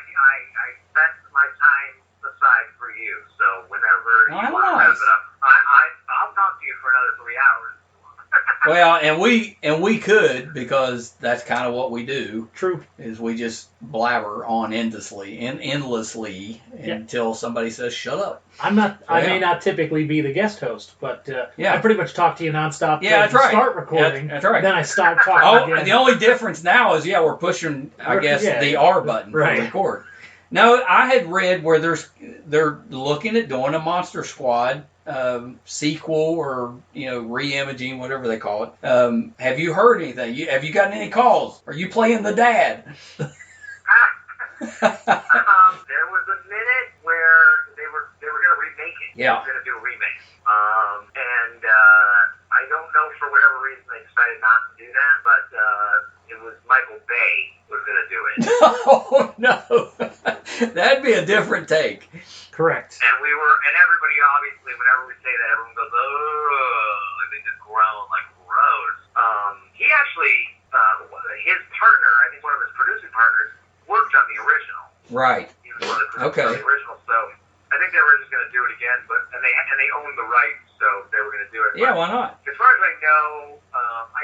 set my time aside for you, so whenever you want to wrap it up, I'll talk to you for another 3 hours. Well, and we could, because that's kind of what we do. True. Is we just blabber on endlessly until somebody says shut up. I may not typically be the guest host, but I pretty much talk to you nonstop. Yeah, that's right. Start recording. That's right. Then I stop talking again. The only difference now is we're pushing the R button to record. No, I had read where they're looking at doing a Monster Squad sequel or re-imaging, whatever they call it. Have you heard anything? Have you gotten any calls? Are you playing the dad? There was a minute where they were going to remake it. Yeah. They were going to do a remake. And I don't know for whatever reason they decided not to do that, but it was Michael Bay was going to do it. Oh no, that'd be a different take. Correct. And everybody obviously, whenever we say that, everyone goes, oh, and they just groan like gross. He actually, his partner, I think one of his producing partners, worked on the original. Right. He was one of the producers on the original, so I think they were just going to do it again, and they owned the rights, so they were going to do it. Yeah, why not? As far as I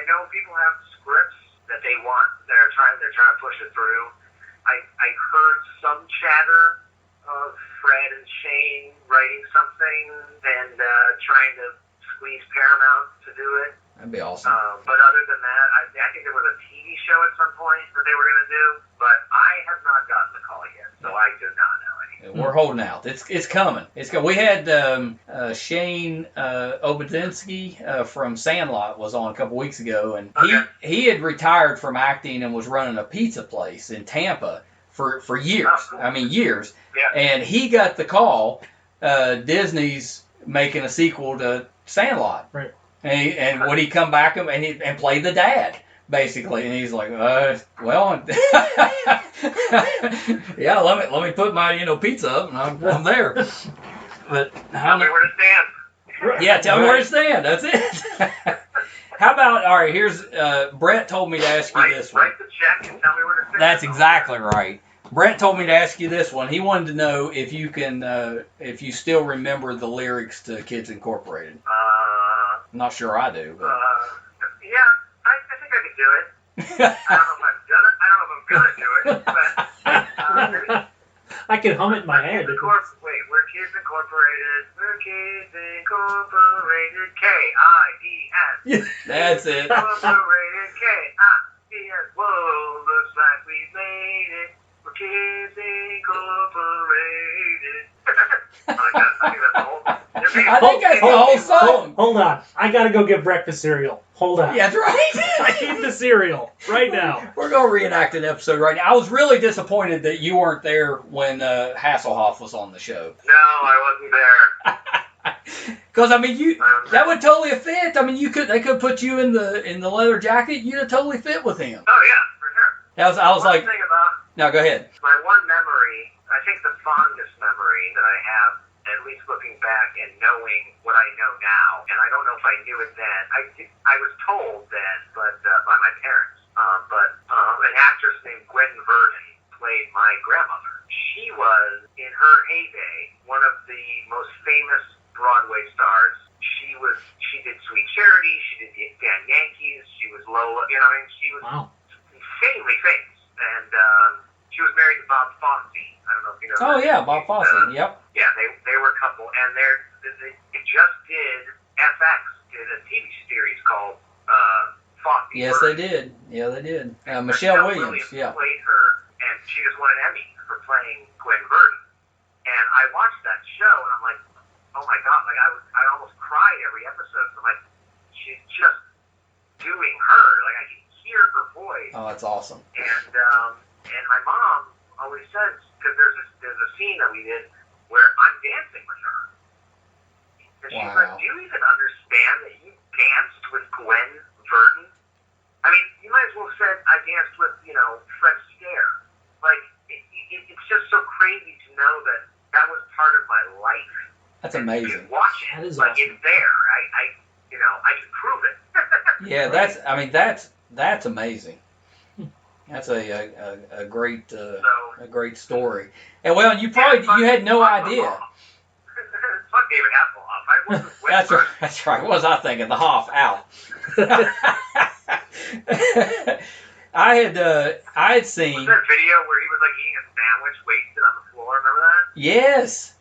know people have scripts that they want. They're trying to push it through. I heard some chatter of Fred and Shane writing something and trying to squeeze Paramount to do it. That'd be awesome. But other than that, I think there was a TV show at some point that they were going to do, but I have not gotten the call yet, so I do not know anything. We're holding out. It's coming. We had Shane Obadinsky from Sandlot was on a couple weeks ago, and he had retired from acting and was running a pizza place in Tampa for years. Oh, cool. I mean, years. Yeah. And he got the call. Disney's making a sequel to Sandlot. Right. And would he come back and play the dad? Basically, and he's like, well, yeah, let me put my pizza up, and I'm there. But tell me where to stand. Yeah, tell me where to stand. That's it. How about all right? Here's Brett told me to ask you this one. Write the check and tell me where to stand. That's exactly right. Brett told me to ask you this one. He wanted to know if you can, if you still remember the lyrics to Kids Incorporated. I'm not sure I do. But. Yeah. I think I could do it. I don't know if I've done it. I don't know if I'm gonna do it, but I can hum it in my head. Wait, we're Kids Incorporated. We're Kids Incorporated. K-I-D-S. That's it. Incorporated. K-I-D-S. Whoa, looks like we made it. We're Kids Incorporated. I think that's the whole. I think that's the whole song. Hold on. I gotta go get breakfast cereal. Hold on. Yeah, that's right. I need the cereal right now. We're going to reenact an episode right now. I was really disappointed that you weren't there when Hasselhoff was on the show. No, I wasn't there. Because I mean, that would totally fit. I mean, they could put you in the leather jacket. You'd have totally fit with him. Oh yeah, for sure. I was like, thing about no, go ahead. my one memory, I think the fondest memory that I have, at least looking back and knowing what I know now, and I don't know if I knew it then. I was told then, but by my parents. But an actress named Gwen Verdon played my grandmother. She was, in her heyday, one of the most famous Broadway stars. She did Sweet Charity. She did the Dan Yankees. She was Lola. She was insanely famous, and she was married to Bob Fosse. I don't know if you know. Oh yeah, Bob Fosse. Yep. Yeah, they were a couple, and they just did FX did a TV series called Fosse. Yes, they did. Yeah, they did. Michelle Williams. Yeah. Played her, and she just won an Emmy for playing Gwen Verdon. And I watched that show, and I'm like, oh my god! Like I almost cried every episode. I'm like, she's just doing her. Like I can hear her voice. Oh, that's awesome. And my mom always says, because there's a scene that we did where I'm dancing with her. And she's like, do you even understand that you danced with Gwen Verdon? I mean, you might as well have said I danced with, Fred Astaire. Like, it's just so crazy to know that was part of my life. That's amazing. You watch it. That is like, awesome. it's there. I can prove it. Yeah, that's amazing. That's a great story. And well, you had no idea. Fuck David Hasselhoff. I wasn't with That's right. What was I thinking? The Hoff out. I had seen. Was that video where he was like eating a sandwich, wasted on the floor? Remember that? Yes.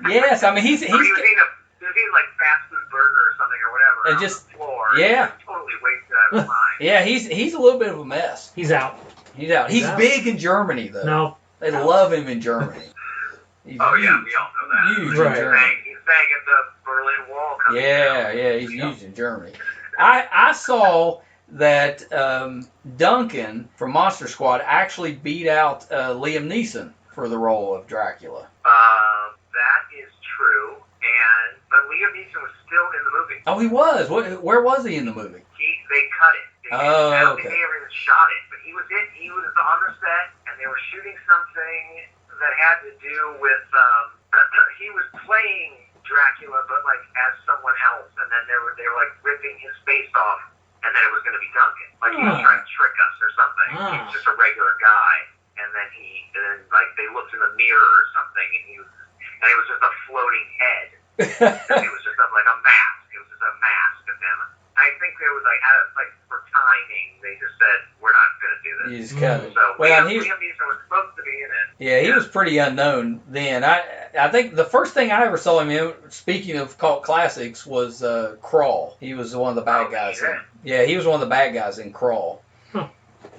Yes. I mean, he's he was eating like fast food burger or something or whatever. And on just the floor. yeah. Totally wasted out of his mind. Yeah, he's a little bit of a mess. He's out. He's out. He's big in Germany though. No. They love him in Germany. He's oh huge. yeah, we all know that. Huge Right. in Germany. He's saying at the Berlin Wall coming down. Yeah, he's huge in Germany. I saw that Duncan from Monster Squad actually beat out Liam Neeson for the role of Dracula. That is true, but Liam Neeson was still in the movie. Oh, he was. Where was he in the movie? They cut it. I don't think Okay. they ever even shot it, but he was on the set, and they were shooting something that had to do with he was playing Dracula, but like as someone else, and then they were like ripping his face off, and then it was going to be Duncan, like he was trying to trick us or something. He was just a regular guy, and then like they looked in the mirror or something, and it was just a floating head. It was just like a mask. It was just a mask of him. I think there was like for timing, they just said we're not going to do this. You just cut it. So Well, Liam Neeson was supposed to be in it. Yeah, he was pretty unknown then. I think the first thing I ever saw him in, speaking of cult classics, was Crawl. He was one of the bad guys. Yeah, he was one of the bad guys in Crawl. And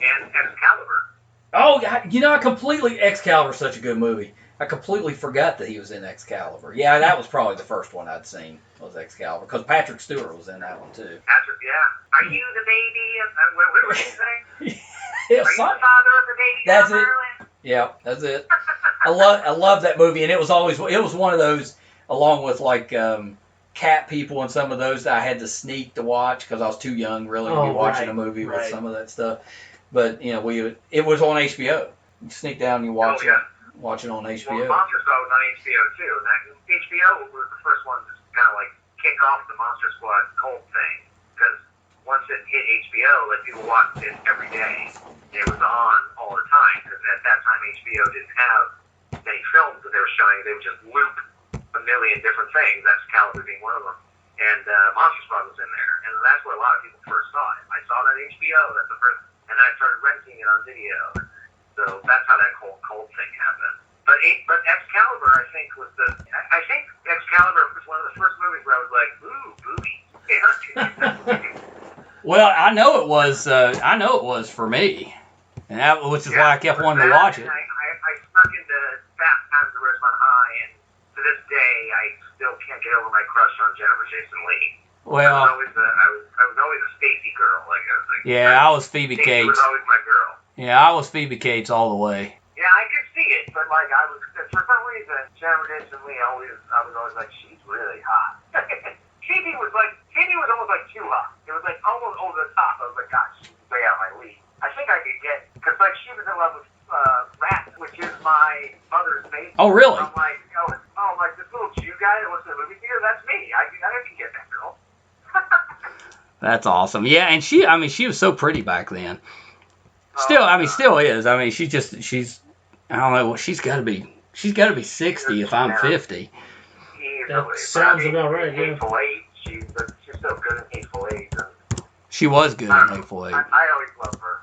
Excalibur. Oh, Excalibur's such a good movie. I completely forgot that he was in Excalibur. Yeah, that was probably the first one I'd seen, was Excalibur, because Patrick Stewart was in that one too. Patrick, yeah. Are you the baby? What were you saying? Yeah, Are you the father of the baby? That's it. Yeah, that's it. I love that movie, and it was one of those, along with like Cat People and some of those that I had to sneak to watch because I was too young really to be watching a movie with some of that stuff. But it was on HBO. You sneak down and you watch it. Watch it on HBO. Well, Monster Squad was on HBO too. And HBO was the first one to kind of like kick off the Monster Squad cult thing, because once it hit HBO, like people watched it every day. It was on all the time, because at that time HBO didn't have many films that they were showing. They would just loop a million different things. That's Excalibur being one of them. And Monster Squad was in there, and that's where a lot of people first saw it. I saw it on HBO. That's the first, and I started renting it on video. So that's how that whole cult thing happened. But Excalibur, I think Excalibur was one of the first movies where I was like, ooh, boobies. Well, I know it was for me, and which is why I kept wanting to watch it. I snuck into Fast Times at Ridgemont High, and to this day, I still can't get over my crush on Jennifer Jason Leigh. Well, I was always a Stacey girl. I was Phoebe Cates. Stacey was always my girl. Yeah, I was Phoebe Cates all the way. Yeah, I could see it, but like I was, for some reason, Jennifer Jason Leigh I was always like, she's really hot. Phoebe was almost like too hot. It was like almost over the top. I was like, gosh, she's way out of my league. I think I could get, because like she was in love with Rat, which is my mother's baby. Oh, really? I'm like, this little Jew guy that went to the movie theater, that's me. I can get that girl. That's awesome. Yeah, and she was so pretty back then. Still is. I mean, she's I don't know. She's got to be 60 if I'm 50. That sounds about right. Yeah. Hateful Eight. She's so good in Hateful Eight. She was good in Hateful Eight. I always love her.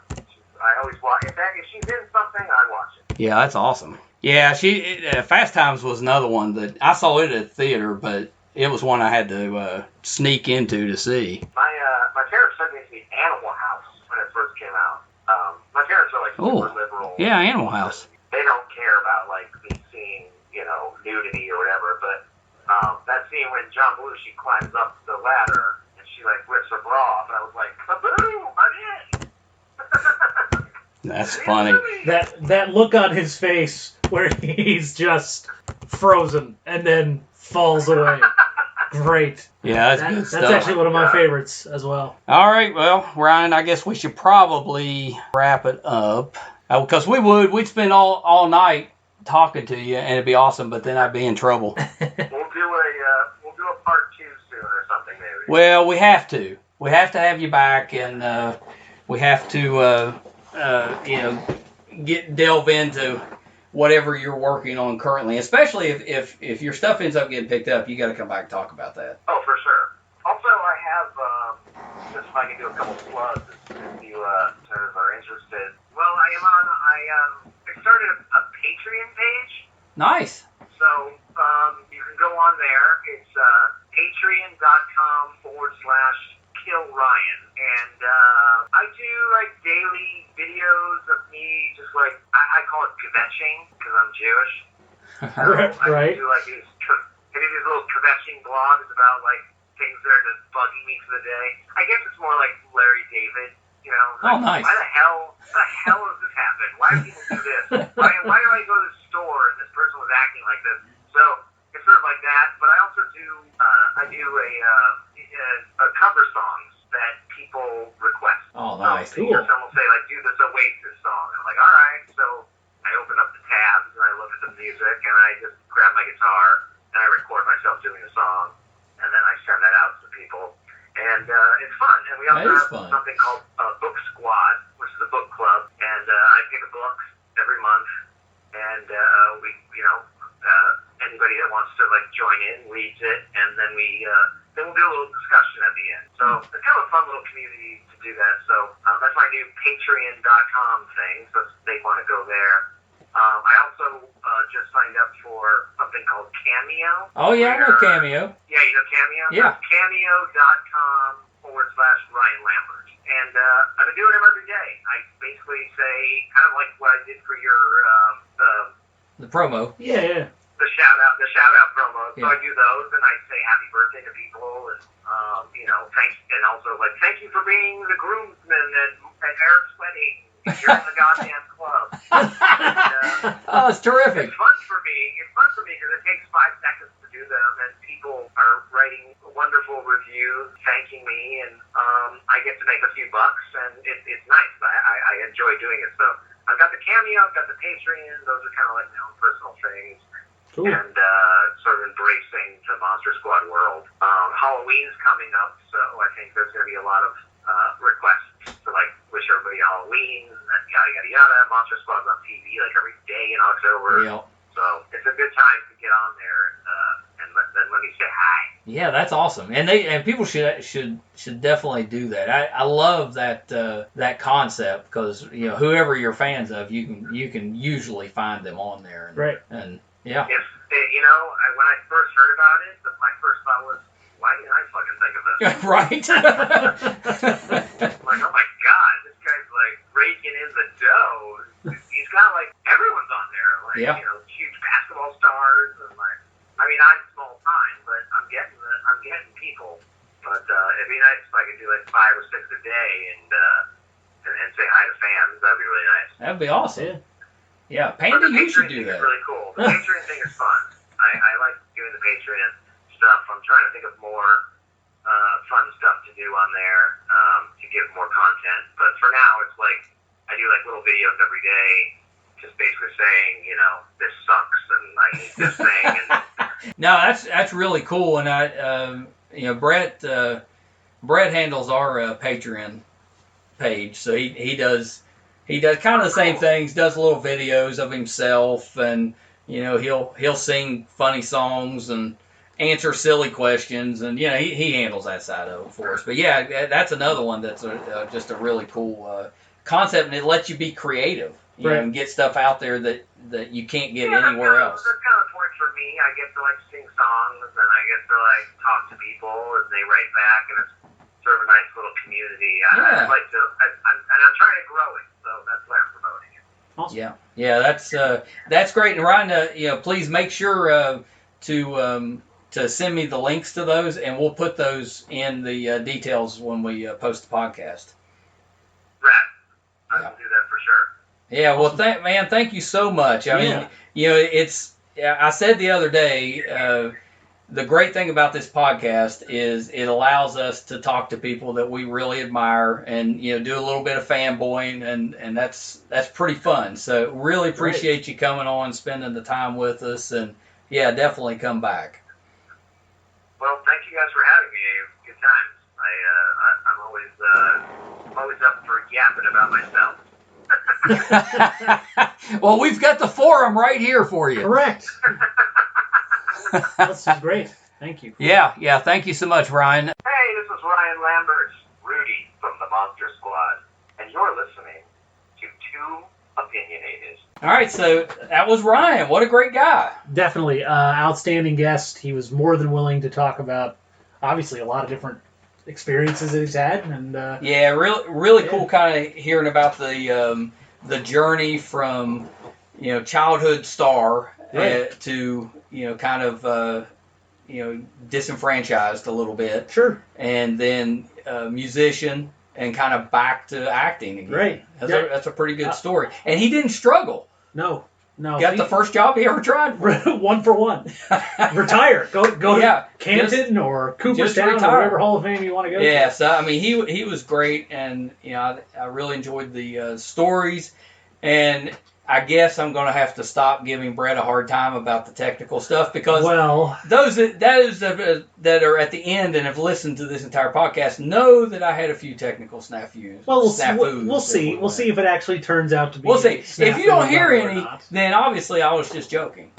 I always watch. If she's in something, I watch it. Yeah, that's awesome. Yeah, Fast Times was another one that I saw it at the theater, but it was one I had to sneak into to see. My parents took me to the Animal House when it first came out. My parents are like super liberal. Yeah, Animal House. They don't care about like me seeing, nudity or whatever. But that scene when John Belushi climbs up the ladder and she like whips her bra off, and I was like, kaboom! I'm in. That's funny. That look on his face where he's just frozen and then falls away. Great. Yeah, that's good stuff. That's actually one of my favorites as well. All right, well, Ryan, I guess we should probably wrap it up. Because we'd spend all night talking to you, and it'd be awesome, but then I'd be in trouble. We'll do a part 2 soon or something, maybe. Well, we have to. We have to have you back, and we have to, delve into whatever you're working on currently, especially if your stuff ends up getting picked up, you got to come back and talk about that. Oh, for sure. Also, I have, just if I can do a couple plugs, if you are interested. Well, I started a Patreon page. Nice. So, you can go on there. It's patreon.com/KillRyan. And I do like daily videos of me just like, I call it kvetching because I'm Jewish. So Right. I do like these little kvetching blogs about like things that are just bugging me for the day. I guess it's more like Larry David. You know, Oh, like, nice. Why the hell does this happen? Why do people do this? Why do I go to the store and this person was acting like this? So it's sort of like that. But I also do a cover songs that people request. Oh, nice. So, you know, someone will say like, do this Oasis song. And I'm like, all right. So I open up the tabs and I look at the music and I just grab my guitar and I record myself doing a song and then I send that out to people. And it's fun. And we also have something called Book Squad, which is a book club. And I pick a book every month. And we, you know, anybody that wants to like join in reads it. And then we'll do a little discussion at the end. So it's kind of a fun little community to do that. So that's my new Patreon.com thing. So if they want to go there. I also just signed up for something called Cameo. Oh, yeah, I know Cameo. Yeah, you know Cameo? Yeah. Cameo.com/Ryan Lambert. And I've been doing them every day. I basically say, kind of like what I did for your, the promo. Yeah. The shout out promo. So Yeah. I do those and I say happy birthday to people and, you know, and also like, thank you for being the groomsman at Eric's wedding. You're in the goddamn club. And, Oh, it's terrific. It's fun for me because it takes 5 seconds to do them, and people are writing wonderful reviews, thanking me, and I get to make a few bucks, and it's nice. I enjoy doing it. So I've got the Cameo, I've got the Patreon. Those are kind of like my own personal things. Cool. And sort of embracing the Monster Squad world. Halloween's coming up, so I think there's going to be a lot of requests to like wish everybody Halloween and yada yada yada. Monster Squad's on TV like every day in October. Yeah. So it's a good time to get on there and let me say hi. Yeah, that's awesome, and people should definitely do that. I love that that concept because you know whoever you're fans of, you can usually find them on there. And, Right. And yeah. If you know, when I first heard about it, my first thought was, why didn't I fucking think of this? Right. Like, oh my god, this guy's like raking in the dough. He's got like everyone's on there, like Yeah. you know, huge basketball stars, and like, I mean, I'm small time, but I'm getting people. But it'd be nice if I could do like 5 or 6 a day and say hi to fans. That'd be really nice. That'd be awesome. Yeah. Yeah, But Panda, the you should Patreon do thing that. is really cool. The Patreon thing is fun. I like doing the Patreon stuff. I'm trying to think of more fun stuff to do on there to give more content. But for now, it's like I do like little videos every day, just basically saying, you know, this sucks and I hate this thing. And No, that's really cool, and you know, Brett handles our Patreon page, so he does kind of the same things, does little videos of himself, and you know he'll sing funny songs and answer silly questions, and you know he handles that side of it for us. But yeah, that's another one that's just a really cool concept, and it lets you be creative, you know, and get stuff out there that you can't get anywhere else. That's kind of the point for me. I get to like sing songs and I get to like talk to people and they write back, and it's sort of a nice little community. Yeah. I'd like to, I'm trying to grow it, so that's why I'm promoting it. Awesome. Yeah, that's great. And Ryan, you know, please make sure to send me the links to those, and we'll put those in the details when we post the podcast. Rad. I will do that for sure. Yeah, well, thank you so much. I mean, you know, I said the other day, the great thing about this podcast is it allows us to talk to people that we really admire and, you know, do a little bit of fanboying, and that's pretty fun. So really appreciate you coming on, spending the time with us, and yeah, definitely come back. Well, thank you guys for having me. Good times. I'm always up for yapping about myself. Well, we've got the forum right here for you. Correct. This is great. Thank you. Yeah. Thank you so much, Ryan. Hey, this is Ryan Lambert, Rudy from the Monster Squad, and you're listening to Too Opinionated. All right, so that was Ryan. What a great guy. Definitely outstanding guest. He was more than willing to talk about, obviously, a lot of different experiences that he's had, and yeah, really cool. Kind of hearing about the journey from, you know, childhood star to, you know, kind of disenfranchised a little bit, Sure. and then musician, and kind of back to acting again. Right. That's a pretty good story. And he didn't struggle. No. Got the first job he ever tried for. 1 for 1. Retire. Go to Canton or Cooperstown or whatever Hall of Fame you want to go to. Yeah, so I mean, he was great, and I really enjoyed the stories, and I guess I'm going to have to stop giving Brett a hard time about the technical stuff, because those that are at the end and have listened to this entire podcast know that I had a few technical snafus. Well, we'll see. We'll see if it actually turns out to be. We'll see. If you don't hear any, then obviously I was just joking.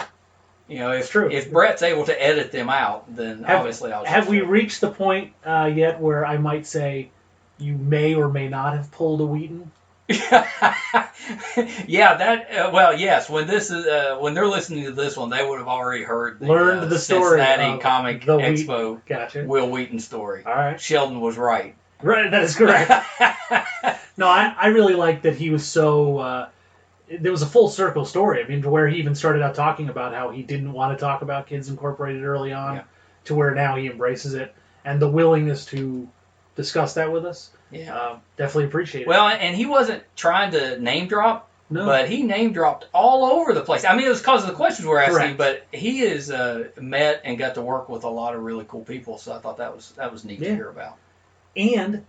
It's true. If Brett's able to edit them out, then obviously I was. Have we reached the point yet where I might say you may or may not have pulled a Wheaton? Yes. When they're listening to this one, they would have already learned the story, Cincinnati Comic Expo. Gotcha. Will Wheaton story. All right. Sheldon was right. Right, that is correct. No, I really liked that he was so. There was a full circle story. I mean, to where he even started out talking about how he didn't want to talk about Kids Incorporated early on, to where now he embraces it, and the willingness to discuss that with us. Yeah. Definitely appreciate it. Well, and he wasn't trying to name drop, but he name dropped all over the place. I mean, it was because of the questions we're asking, but he has met and got to work with a lot of really cool people, so I thought that was neat to hear about. And,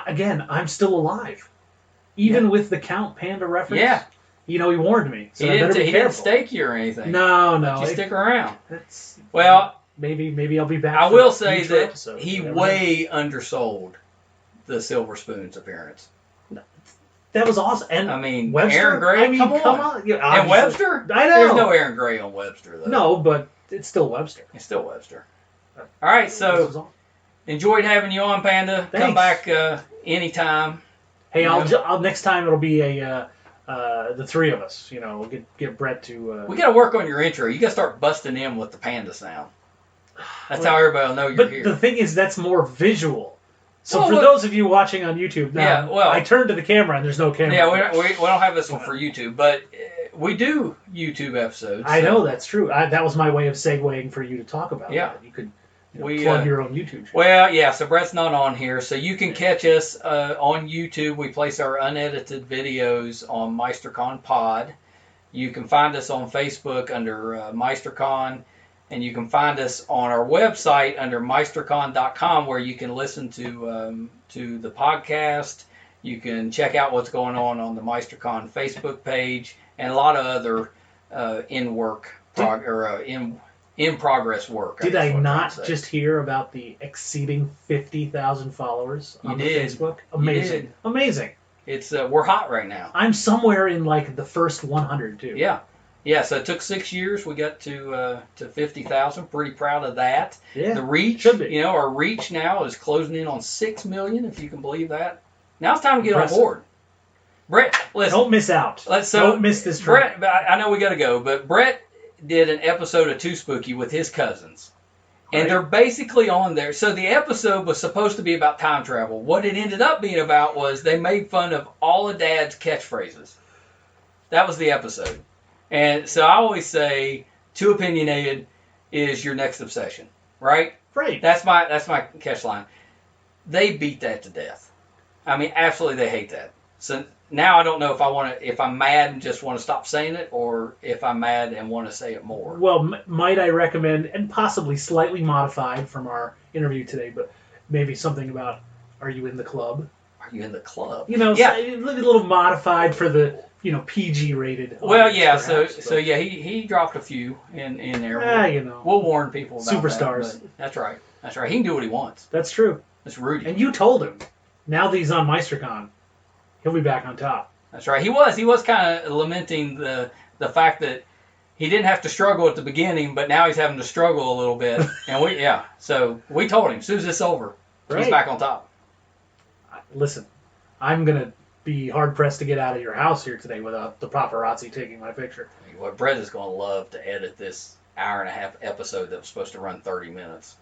again, I'm still alive. Even with the Count Panda reference. Yeah. He warned me, so he didn't stake you or anything. No. Let you stick around. Maybe I'll be back. I will say that he way undersold the Silver Spoon's appearance. That was awesome. And I mean, Webster? Aaron Gray, come on. And Webster? I know. There's no Aaron Gray on Webster, though. No, but it's still Webster. It's still Webster. All right, so enjoyed having you on, Panda. Thanks. Come back anytime. Hey, I'll next time it'll be the three of us. We'll get Brett to. We got to work on your intro. You got to start busting in with the Panda sound. That's how everybody will know you're here. But the thing is, that's more visual. So for those of you watching on YouTube, I turned to the camera and there's no camera. Yeah, we don't have this one for YouTube, but we do YouTube episodes. I know that's true. That was my way of segueing for you to talk about that. You could plug your own YouTube channel. Well, yeah, so Brett's not on here, so you can catch us on YouTube. We place our unedited videos on MeisterCon Pod. You can find us on Facebook under MeisterCon. And you can find us on our website under meistercon.com, where you can listen to the podcast. You can check out what's going on the MeisterCon Facebook page, and a lot of other in progress work. Did I not just hear about the exceeding 50,000 followers on Facebook? Amazing, amazing. It's we're hot right now. I'm somewhere in like the first 100 too. Yeah, so it took 6 years. We got to 50,000. Pretty proud of that. Yeah, the reach, our reach now is closing in on 6 million, if you can believe that. Now it's time to get on board. Brett, listen. Don't miss out. Don't miss this trip. Brett, I know we got to go, but Brett did an episode of Too Spooky with his cousins. And they're basically on there. So the episode was supposed to be about time travel. What it ended up being about was they made fun of all of Dad's catchphrases. That was the episode. And so I always say, Too Opinionated is your next obsession, right? Right. That's my catch line. They beat that to death. I mean, absolutely, they hate that. So now I don't know if I'm mad and just want to stop saying it, or if I'm mad and want to say it more. Well, might I recommend, and possibly slightly modified from our interview today, but maybe something about, are you in the club? Are you in the club? A little modified for the PG rated. Well, yeah. Perhaps, so he dropped a few in there. We'll warn people about superstars. That, that's right. He can do what he wants. That's true. That's Rudy. And you told him. Now that he's on MeisterCon, he'll be back on top. That's right. He was kind of lamenting the fact that he didn't have to struggle at the beginning, but now he's having to struggle a little bit. And so we told him, as soon as it's over, he's back on top. Listen, I'm gonna be hard pressed to get out of your house here today without the paparazzi taking my picture. What Brett is going to love to edit this hour-and-a-half episode that was supposed to run 30 minutes.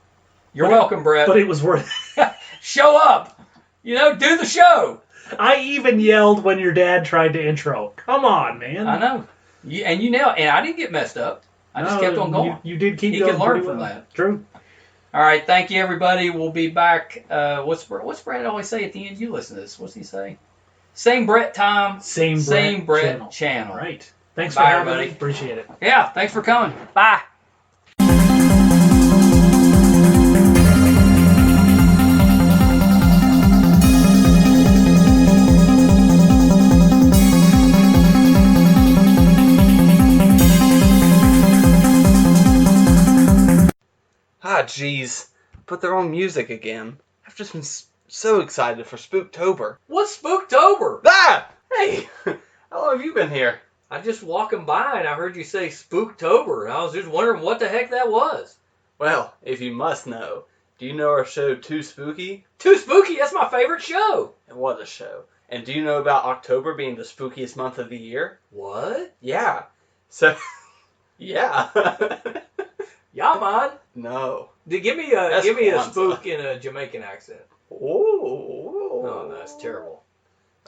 You're welcome, Brett. But it was worth it. Show up. Do the show. I even yelled when your dad tried to intro. Come on, man. I know. And you nailed it. And I didn't get messed up. I just kept on going. You did keep going. He can learn from that. True. All right, thank you, everybody. We'll be back. What's Brett always say at the end? You listen to this. What's he say? Same Brett time. Same Brett channel. Right. Thanks Bye, for having everybody. me. Appreciate it. Yeah, thanks for coming. Bye. Ah, jeez. Put the wrong music again. I've just been so excited for Spooktober. What's Spooktober? Ah! Hey! How long have you been here? I just walking by and I heard you say Spooktober, and I was just wondering what the heck that was. Well, if you must know, do you know our show Too Spooky? Too Spooky, that's my favorite show. And what a show. And do you know about October being the spookiest month of the year? What? Yeah. So, yeah. Yeah, man. No. Give me That's a Kwanzaa. spook in a Jamaican accent. Oh. Oh, no, that's terrible.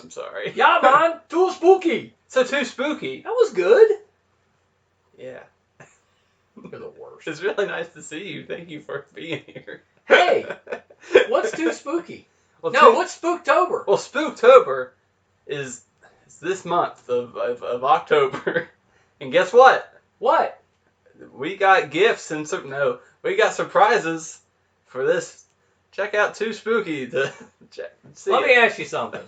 I'm sorry. Yeah, man. Too spooky. So Too Spooky. That was good. Yeah. You're the worst. It's really nice to see you. Thank you for being here. Hey, what's Too Spooky? Well, No, what's Spooktober? Well, Spooktober is this month of October. And guess what? What? We got gifts and we got surprises for this. Check out Too Spooky to see. Let me ask you something.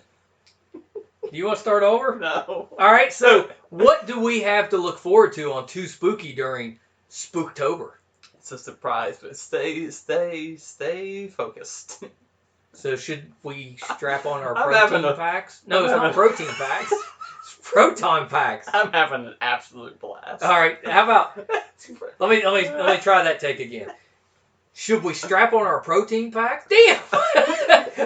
Do you want to start over? No. All right, so what do we have to look forward to on Too Spooky during Spooktober? It's a surprise, but stay focused. So should we strap on our I'm having protein a- packs? No, I'm it's not having- protein packs. It's proton packs. I'm having an absolute blast. All right, how about let me try that take again. Should we strap on our protein packs? Damn!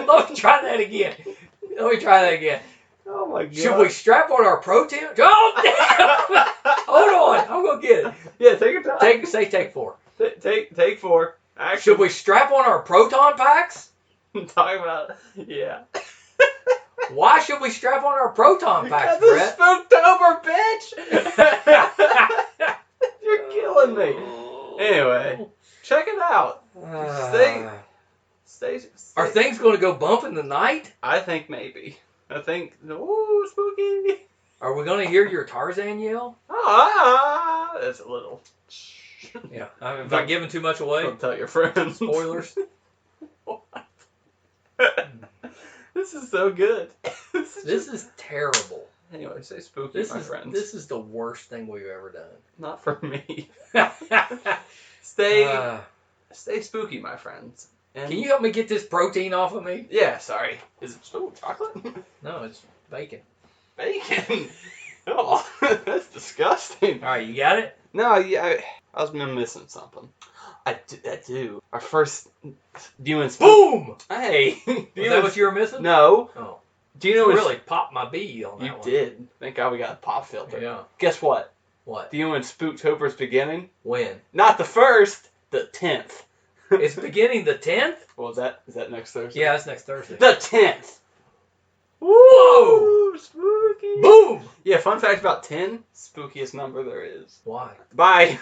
Let me try that again. Oh my god. Should we strap on our protein? Oh damn! Hold on, I'm gonna get it. Yeah, take your time. Take 4. Take 4. Actually, Should we strap on our proton packs? talk about yeah. Why should we strap on our proton packs, Because it's Brett? Spooktober, bitch! You're killing me. Anyway, check it out. Stay. Are things going to go bump in the night? I think maybe. Ooh, spooky. Are we going to hear your Tarzan yell? Ah, that's a little. Yeah. If I'm giving too much away, Don't tell your friends. spoilers. This is so good. This is terrible. Anyway, say spooky, my friends. This is the worst thing we've ever Not for me. done. Stay spooky, my friends. And Can you help me get this protein off of me? Yeah, sorry. Is it still chocolate? No, it's bacon. Bacon. Oh, that's disgusting. All right, you got it? No, yeah, I was missing something. I do. Our first. Do you and Boom! Hey. Is that what you were missing? No. Oh. Do you You know really popped my bee on that You one. did. Thank God we got a pop filter. Yeah. Guess what? What? Do you know when Spooktober's beginning? When? Not the 1st, the 10th. It's beginning the 10th? Well, is that next Thursday? Yeah, it's next Thursday. The 10th. Whoa! Spooky. Boom! Yeah, fun fact about 10, spookiest number there is. Why? Bye.